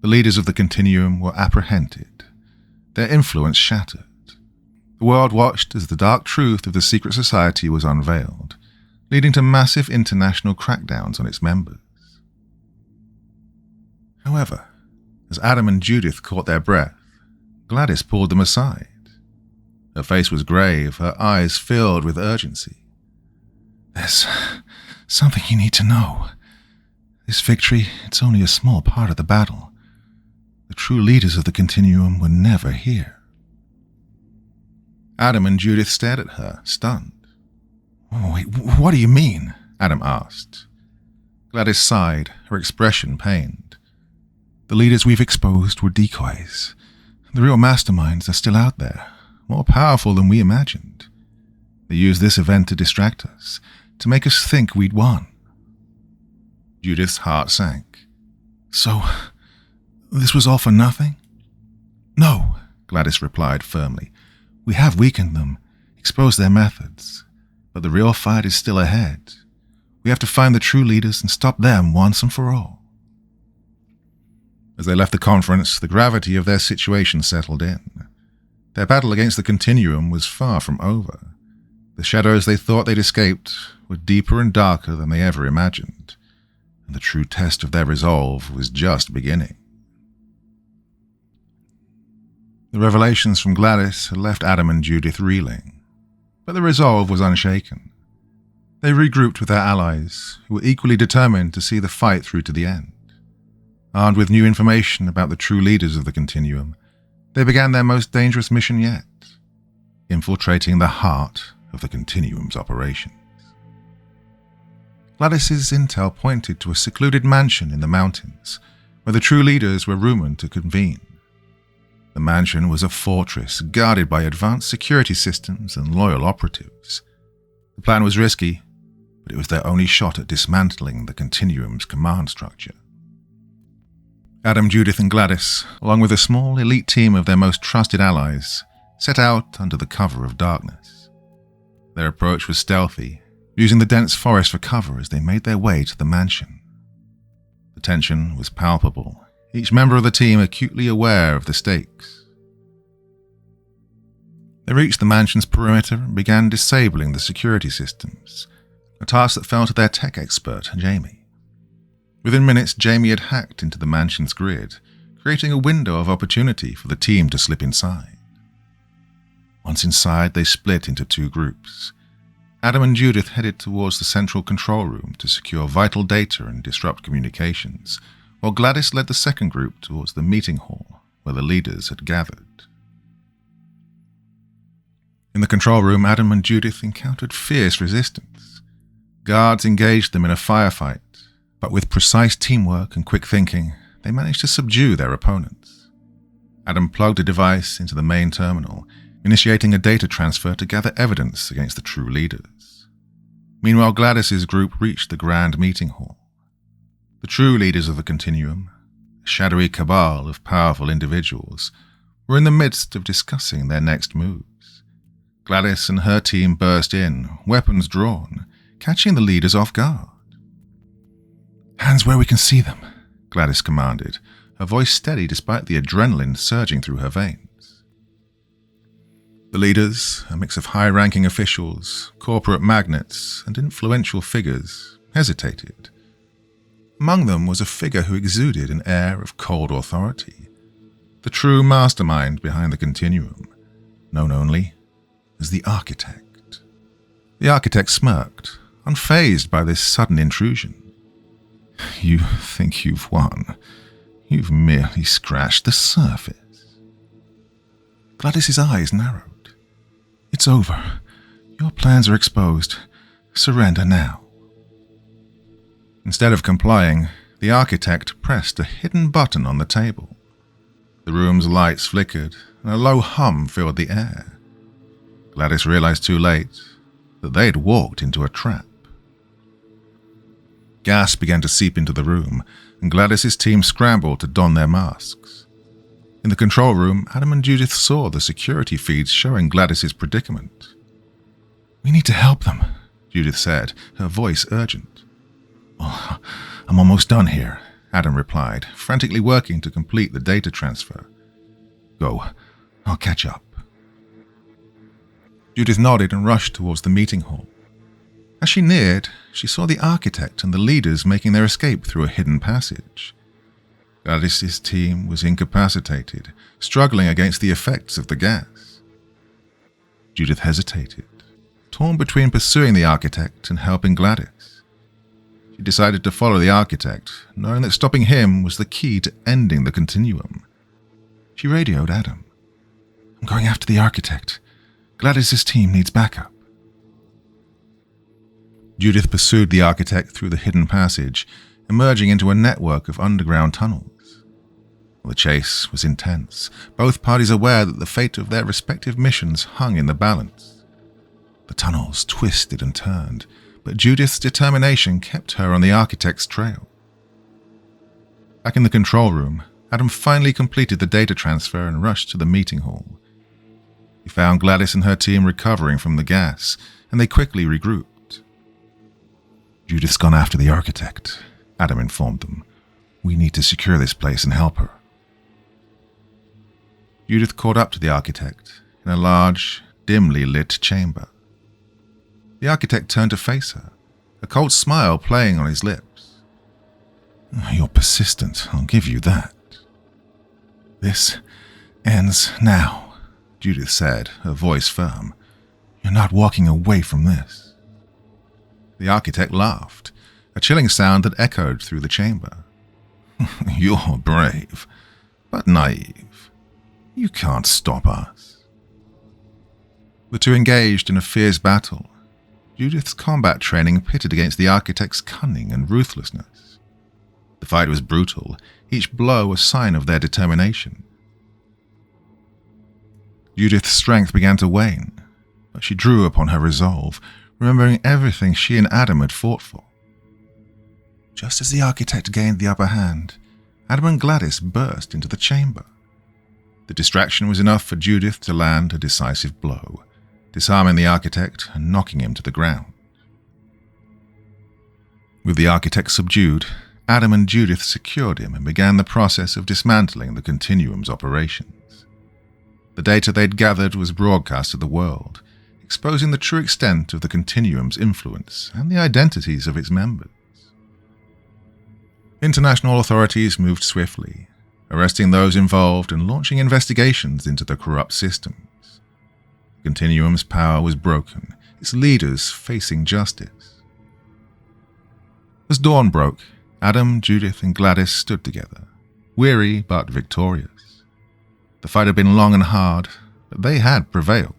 the leaders of the Continuum were apprehended, their influence shattered. The world watched as the dark truth of the secret society was unveiled, leading to massive international crackdowns on its members. However, as Adam and Judith caught their breath, Gladis pulled them aside. Her face was grave, her eyes filled with urgency. "There's something you need to know. This victory, it's only a small part of the battle. The true leaders of the Continuum were never here." Adam and Judith stared at her, stunned. "Oh, wait, what do you mean?" Adam asked. Gladis sighed, her expression pained. "The leaders we've exposed were decoys. The real masterminds are still out there, more powerful than we imagined. They used this event to distract us, to make us think we'd won." Judith's heart sank. "So, this was all for nothing?" "No," Gladis replied firmly. "We have weakened them, exposed their methods, but the real fight is still ahead. We have to find the true leaders and stop them once and for all." As they left the conference, the gravity of their situation settled in. Their battle against the Continuum was far from over. The shadows they thought they'd escaped were deeper and darker than they ever imagined, and the true test of their resolve was just beginning. The revelations from Gladis had left Adam and Judith reeling, but the resolve was unshaken. They regrouped with their allies, who were equally determined to see the fight through to the end. Armed with new information about the true leaders of the Continuum, they began their most dangerous mission yet, infiltrating the heart of the Continuum's operations. Gladis's intel pointed to a secluded mansion in the mountains, where the true leaders were rumored to convene. The mansion was a fortress guarded by advanced security systems and loyal operatives. The plan was risky, but it was their only shot at dismantling the Continuum's command structure. Adam, Judith, and Gladys, along with a small elite team of their most trusted allies, set out under the cover of darkness. Their approach was stealthy, using the dense forest for cover as they made their way to the mansion. The tension was palpable, each member of the team acutely aware of the stakes. They reached the mansion's perimeter and began disabling the security systems, a task that fell to their tech expert, Jamie. Within minutes, Jamie had hacked into the mansion's grid, creating a window of opportunity for the team to slip inside. Once inside, they split into two groups. Adam and Judith headed towards the central control room to secure vital data and disrupt communications, while Gladys led the second group towards the meeting hall where the leaders had gathered. In the control room, Adam and Judith encountered fierce resistance. Guards engaged them in a firefight, but with precise teamwork and quick thinking, they managed to subdue their opponents. Adam plugged a device into the main terminal, initiating a data transfer to gather evidence against the true leaders. Meanwhile, Gladys's group reached the grand meeting hall. The true leaders of the Continuum, a shadowy cabal of powerful individuals, were in the midst of discussing their next moves. Gladys and her team burst in, weapons drawn, catching the leaders off guard. "Hands where we can see them," Gladys commanded, her voice steady despite the adrenaline surging through her veins. The leaders, a mix of high-ranking officials, corporate magnates, and influential figures, hesitated. Among them was a figure who exuded an air of cold authority, the true mastermind behind the Continuum, known only as the Architect. The Architect smirked, unfazed by this sudden intrusion. "You think you've won. You've merely scratched the surface." Gladys's eyes narrowed. "It's over. Your plans are exposed. Surrender now." Instead of complying, the Architect pressed a hidden button on the table. The room's lights flickered, and a low hum filled the air. Gladys realized too late that they had walked into a trap. Gas began to seep into the room, and Gladys's team scrambled to don their masks. In the control room, Adam and Judith saw the security feeds showing Gladys's predicament. "We need to help them," Judith said, her voice urgent. "Oh, I'm almost done here," Adam replied, frantically working to complete the data transfer. "Go. I'll catch up." Judith nodded and rushed towards the meeting hall. As she neared, she saw the Architect and the leaders making their escape through a hidden passage. Gladys's team was incapacitated, struggling against the effects of the gas. Judith hesitated, torn between pursuing the Architect and helping Gladys. She decided to follow the Architect, knowing that stopping him was the key to ending the Continuum. She radioed Adam. "I'm going after the Architect. Gladys's team needs backup." Judith pursued the Architect through the hidden passage, emerging into a network of underground tunnels. The chase was intense, both parties aware that the fate of their respective missions hung in the balance. The tunnels twisted and turned, but Judith's determination kept her on the Architect's trail. Back in the control room, Adam finally completed the data transfer and rushed to the meeting hall. He found Gladys and her team recovering from the gas, and they quickly regrouped. "Judith's gone after the Architect," Adam informed them. "We need to secure this place and help her." Judith caught up to the Architect in a large, dimly lit chamber. The Architect turned to face her, a cold smile playing on his lips. "You're persistent, I'll give you that." "This ends now," Judith said, her voice firm. "You're not walking away from this." The Architect laughed, a chilling sound that echoed through the chamber. "You're brave, but naive. You can't stop us." The two engaged in a fierce battle. Judith's combat training pitted against the Architect's cunning and ruthlessness. The fight was brutal, each blow a sign of their determination. Judith's strength began to wane, but she drew upon her resolve, remembering everything she and Adam had fought for. Just as the architect gained the upper hand, Adam and Gladis burst into the chamber. The distraction was enough for Judith to land a decisive blow, disarming the architect and knocking him to the ground. With the architect subdued, Adam and Judith secured him and began the process of dismantling the Continuum's operations. The data they'd gathered was broadcast to the world, exposing the true extent of the Continuum's influence and the identities of its members. International authorities moved swiftly, arresting those involved and launching investigations into the corrupt systems. Continuum's power was broken, its leaders facing justice. As dawn broke, Adam, Judith, and Gladis stood together, weary but victorious. The fight had been long and hard, but they had prevailed.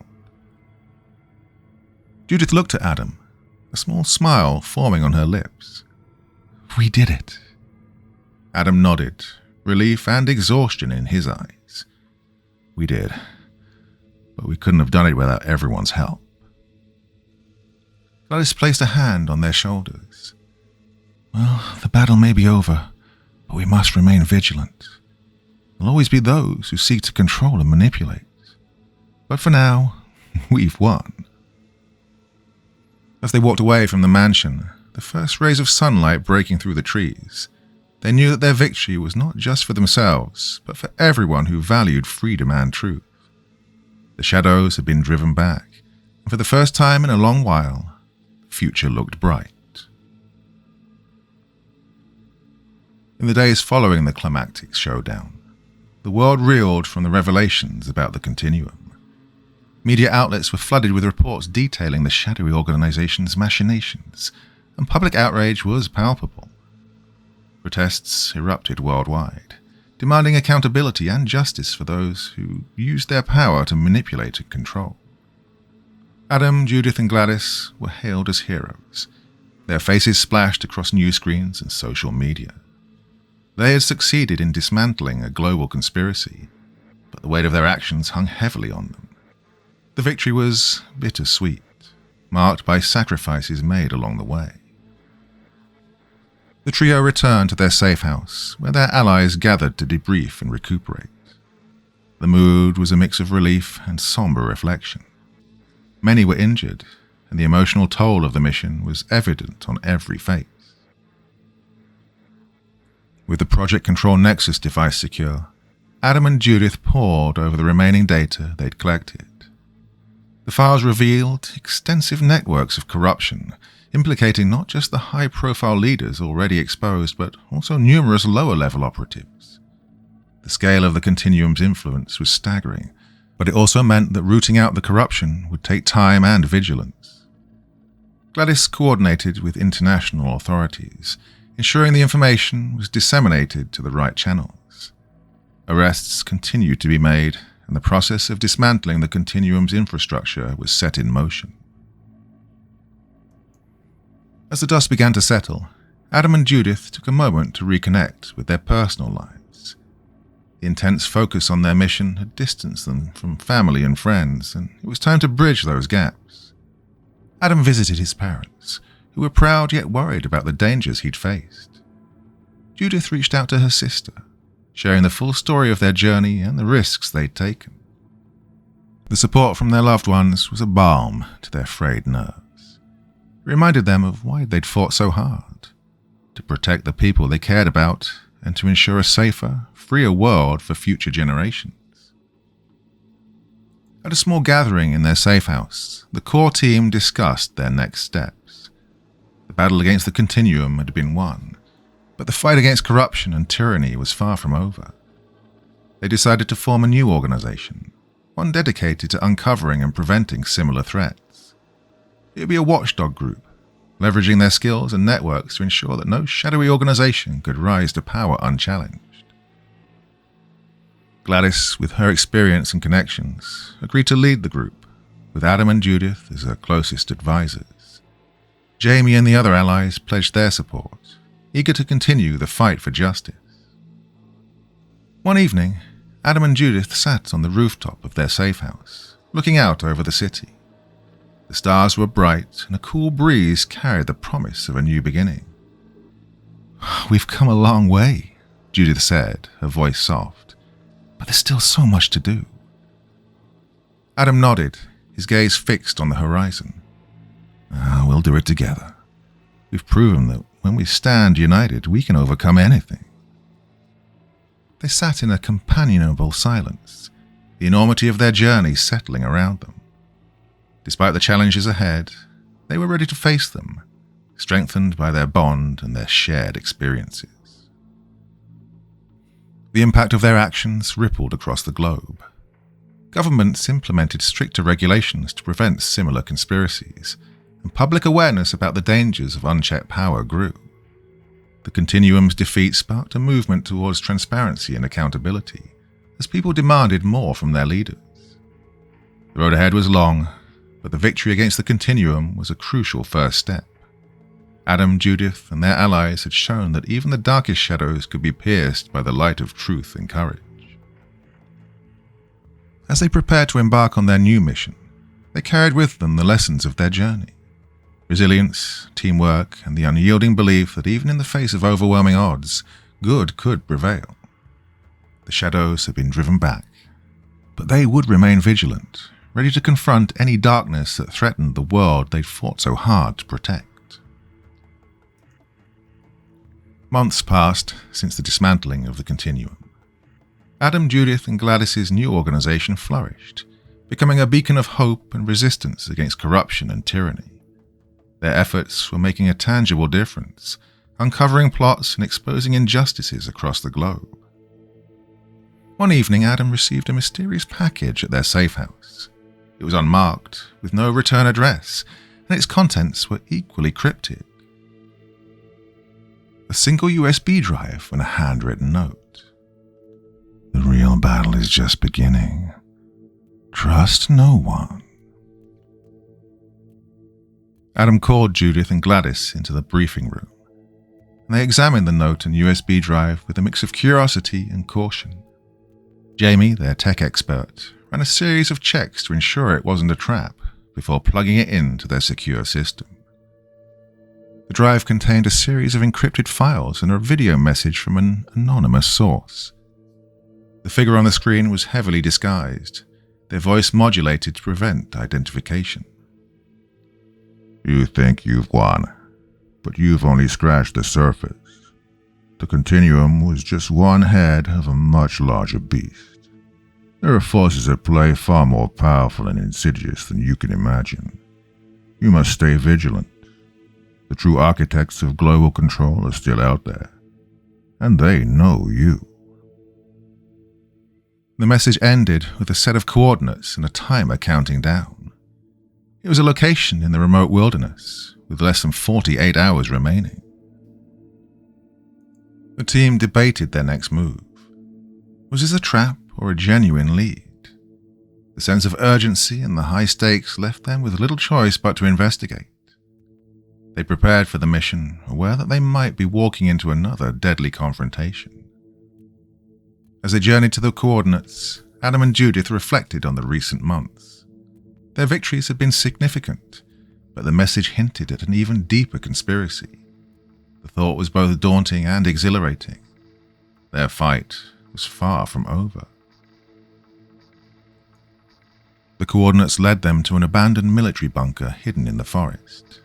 Judith looked at Adam, a small smile forming on her lips. "We did it." Adam nodded, relief and exhaustion in his eyes. "We did, but we couldn't have done it without everyone's help." Gladys placed a hand on their shoulders. "Well, the battle may be over, but we must remain vigilant. There'll always be those who seek to control and manipulate. But for now, we've won." As they walked away from the mansion, the first rays of sunlight breaking through the trees, they knew that their victory was not just for themselves, but for everyone who valued freedom and truth. The shadows had been driven back, and for the first time in a long while, the future looked bright. In the days following the climactic showdown, the world reeled from the revelations about the Continuum. Media outlets were flooded with reports detailing the shadowy organization's machinations, and public outrage was palpable. Protests erupted worldwide, demanding accountability and justice for those who used their power to manipulate and control. Adam, Judith, and Gladis were hailed as heroes, their faces splashed across news screens and social media. They had succeeded in dismantling a global conspiracy, but the weight of their actions hung heavily on them. The victory was bittersweet, marked by sacrifices made along the way. The trio returned to their safe house, where their allies gathered to debrief and recuperate. The mood was a mix of relief and somber reflection. Many were injured, and the emotional toll of the mission was evident on every face. With the Project Control Nexus device secure, Adam and Judith pored over the remaining data they'd collected. The files revealed extensive networks of corruption, implicating not just the high-profile leaders already exposed, but also numerous lower-level operatives. The scale of the Continuum's influence was staggering, but it also meant that rooting out the corruption would take time and vigilance. Gladys coordinated with international authorities, ensuring the information was disseminated to the right channels. Arrests continued to be made, and the process of dismantling the Continuum's infrastructure was set in motion. As the dust began to settle, Adam and Judith took a moment to reconnect with their personal lives. The intense focus on their mission had distanced them from family and friends, and it was time to bridge those gaps. Adam visited his parents, who were proud yet worried about the dangers he'd faced. Judith reached out to her sister, sharing the full story of their journey and the risks they'd taken. The support from their loved ones was a balm to their frayed nerves. It reminded them of why they'd fought so hard, to protect the people they cared about and to ensure a safer, freer world for future generations. At a small gathering in their safe house, the core team discussed their next steps. The battle against the Continuum had been won, but the fight against corruption and tyranny was far from over. They decided to form a new organization, one dedicated to uncovering and preventing similar threats. It would be a watchdog group, leveraging their skills and networks to ensure that no shadowy organization could rise to power unchallenged. Gladys, with her experience and connections, agreed to lead the group, with Adam and Judith as her closest advisors. Jamie and the other allies pledged their support, eager to continue the fight for justice. One evening, Adam and Judith sat on the rooftop of their safe house, looking out over the city. The stars were bright, and a cool breeze carried the promise of a new beginning. "We've come a long way," Judith said, her voice soft, "but there's still so much to do." Adam nodded, his gaze fixed on the horizon. "We'll do it together. We've proven that when we stand united, we can overcome anything." They sat in a companionable silence, the enormity of their journey settling around them. Despite the challenges ahead, they were ready to face them, strengthened by their bond and their shared experiences. The impact of their actions rippled across the globe. Governments implemented stricter regulations to prevent similar conspiracies, and public awareness about the dangers of unchecked power grew. The Continuum's defeat sparked a movement towards transparency and accountability, as people demanded more from their leaders. The road ahead was long, but the victory against the Continuum was a crucial first step. Adam, Judith, and their allies had shown that even the darkest shadows could be pierced by the light of truth and courage. As they prepared to embark on their new mission, they carried with them the lessons of their journey: resilience, teamwork, and the unyielding belief that even in the face of overwhelming odds, good could prevail. The shadows had been driven back, but they would remain vigilant, ready to confront any darkness that threatened the world they'd fought so hard to protect. Months passed since the dismantling of the Continuum. Adam, Judith, and Gladis's new organization flourished, becoming a beacon of hope and resistance against corruption and tyranny. Their efforts were making a tangible difference, uncovering plots and exposing injustices across the globe. One evening, Adam received a mysterious package at their safe house. It was unmarked, with no return address, and its contents were equally cryptic. A single USB drive and a handwritten note. "The real battle is just beginning. Trust no one." Adam called Judith and Gladis into the briefing room, and they examined the note and USB drive with a mix of curiosity and caution. Jamie, their tech expert, ran a series of checks to ensure it wasn't a trap before plugging it into their secure system. The drive contained a series of encrypted files and a video message from an anonymous source. The figure on the screen was heavily disguised, their voice modulated to prevent identification. "You think you've won, but you've only scratched the surface. The Continuum was just one head of a much larger beast. There are forces at play far more powerful and insidious than you can imagine. You must stay vigilant. The true architects of global control are still out there, and they know you." The message ended with a set of coordinates and a timer counting down. It was a location in the remote wilderness, with less than 48 hours remaining. The team debated their next move. Was this a trap or a genuine lead? The sense of urgency and the high stakes left them with little choice but to investigate. They prepared for the mission, aware that they might be walking into another deadly confrontation. As they journeyed to the coordinates, Adam and Judith reflected on the recent months. Their victories had been significant, but the message hinted at an even deeper conspiracy. The thought was both daunting and exhilarating. Their fight was far from over. The coordinates led them to an abandoned military bunker hidden in the forest.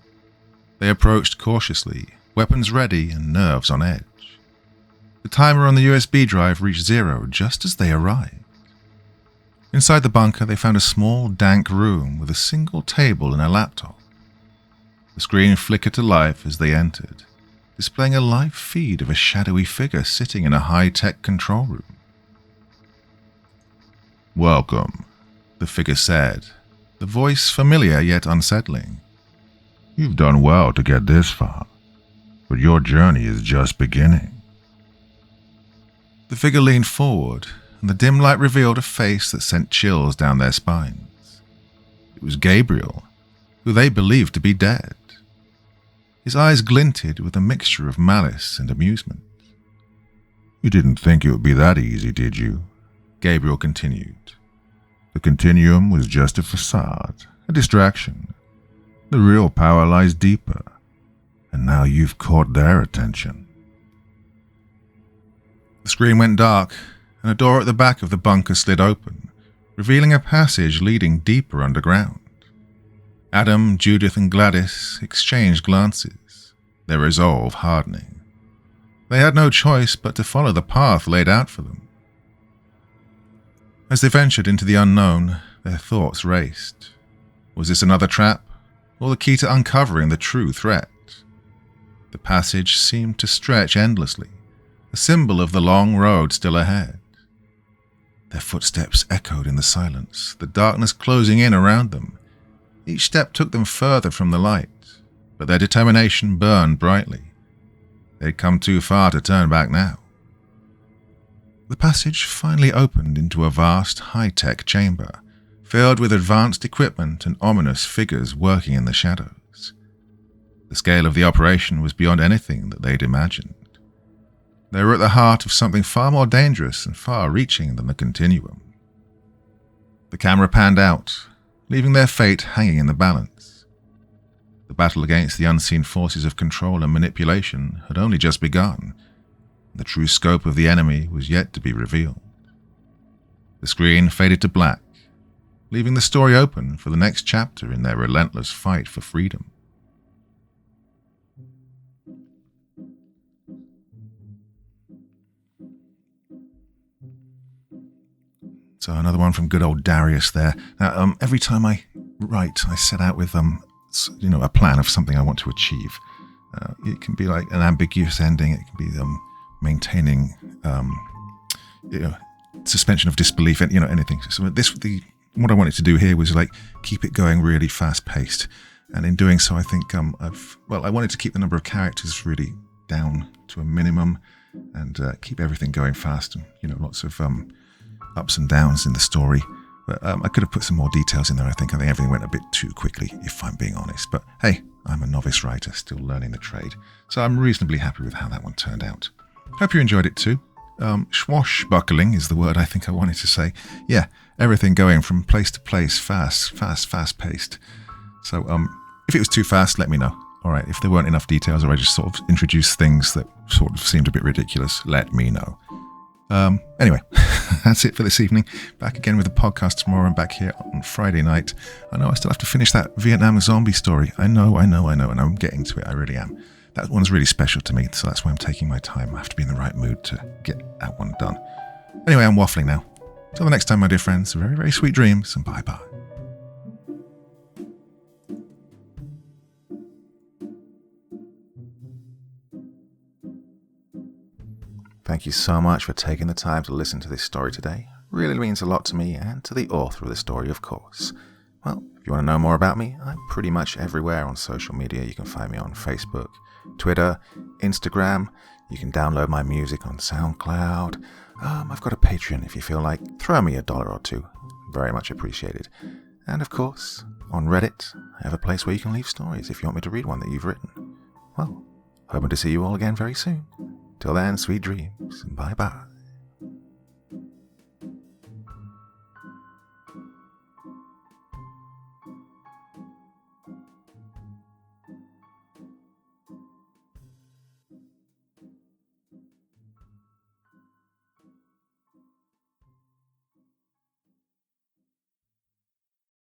They approached cautiously, weapons ready and nerves on edge. The timer on the USB drive reached 0 just as they arrived. Inside the bunker, they found a small, dank room with a single table and a laptop. The screen flickered to life as they entered, displaying a live feed of a shadowy figure sitting in a high-tech control room. "Welcome," the figure said, the voice familiar yet unsettling. "You've done well to get this far, but your journey is just beginning." The figure leaned forward, and the dim light revealed a face that sent chills down their spines. It was Gabriel, who they believed to be dead. His eyes glinted with a mixture of malice and amusement. You didn't think it would be that easy, did you? Gabriel continued. The Continuum was just a facade, a distraction. The real power lies deeper, and now you've caught their attention. The screen went dark, and a door at the back of the bunker slid open, revealing a passage leading deeper underground. Adam, Judith, and Gladis exchanged glances, their resolve hardening. They had no choice but to follow the path laid out for them. As they ventured into the unknown, their thoughts raced. Was this another trap, or the key to uncovering the true threat? The passage seemed to stretch endlessly, a symbol of the long road still ahead. Their footsteps echoed in the silence, the darkness closing in around them. Each step took them further from the light, but their determination burned brightly. They'd come too far to turn back now. The passage finally opened into a vast, high-tech chamber, filled with advanced equipment and ominous figures working in the shadows. The scale of the operation was beyond anything that they'd imagined. They were at the heart of something far more dangerous and far-reaching than the Continuum. The camera panned out, leaving their fate hanging in the balance. The battle against the unseen forces of control and manipulation had only just begun. The true scope of the enemy was yet to be revealed. The screen faded to black, leaving the story open for the next chapter in their relentless fight for freedom. So another one from good old Darius there. Now, every time I write, I set out with a plan of something I want to achieve. It can be like an ambiguous ending. It can be maintaining, suspension of disbelief. Anything. So what I wanted to do here was keep it going really fast paced, and in doing so, I think I wanted to keep the number of characters really down to a minimum, and keep everything going fast, and lots of ups and downs in the story. But I could have put some more details in there. I think everything went a bit too quickly, if I'm being honest. But hey, I'm a novice writer, still learning the trade, so I'm reasonably happy with how that one turned out. Hope you enjoyed it too. Swashbuckling is the word I think I wanted to say. Yeah, everything going from place to place, fast paced. So if it was too fast, let me know. All right, if there weren't enough details, or I just sort of introduced things that sort of seemed a bit ridiculous, let me know. Anyway, that's it for this evening. Back again with the podcast tomorrow, and back here on Friday night. I know I still have to finish that Vietnam zombie story. I know, and I'm getting to it. I really am. That one's really special to me, so that's why I'm taking my time. I have to be in the right mood to get that one done. Anyway, I'm waffling now. Till the next time, my dear friends, very, very sweet dreams, and bye-bye. Thank you so much for taking the time to listen to this story today. Really means a lot to me, and to the author of the story, of course. Well, if you want to know more about me, I'm pretty much everywhere on social media. You can find me on Facebook, Twitter, Instagram. You can download my music on SoundCloud. I've got a Patreon if you feel like. Throw me $1 or $2. Very much appreciated. And of course, on Reddit, I have a place where you can leave stories if you want me to read one that you've written. Well, hoping to see you all again very soon. Till then, sweet dreams, and bye-bye.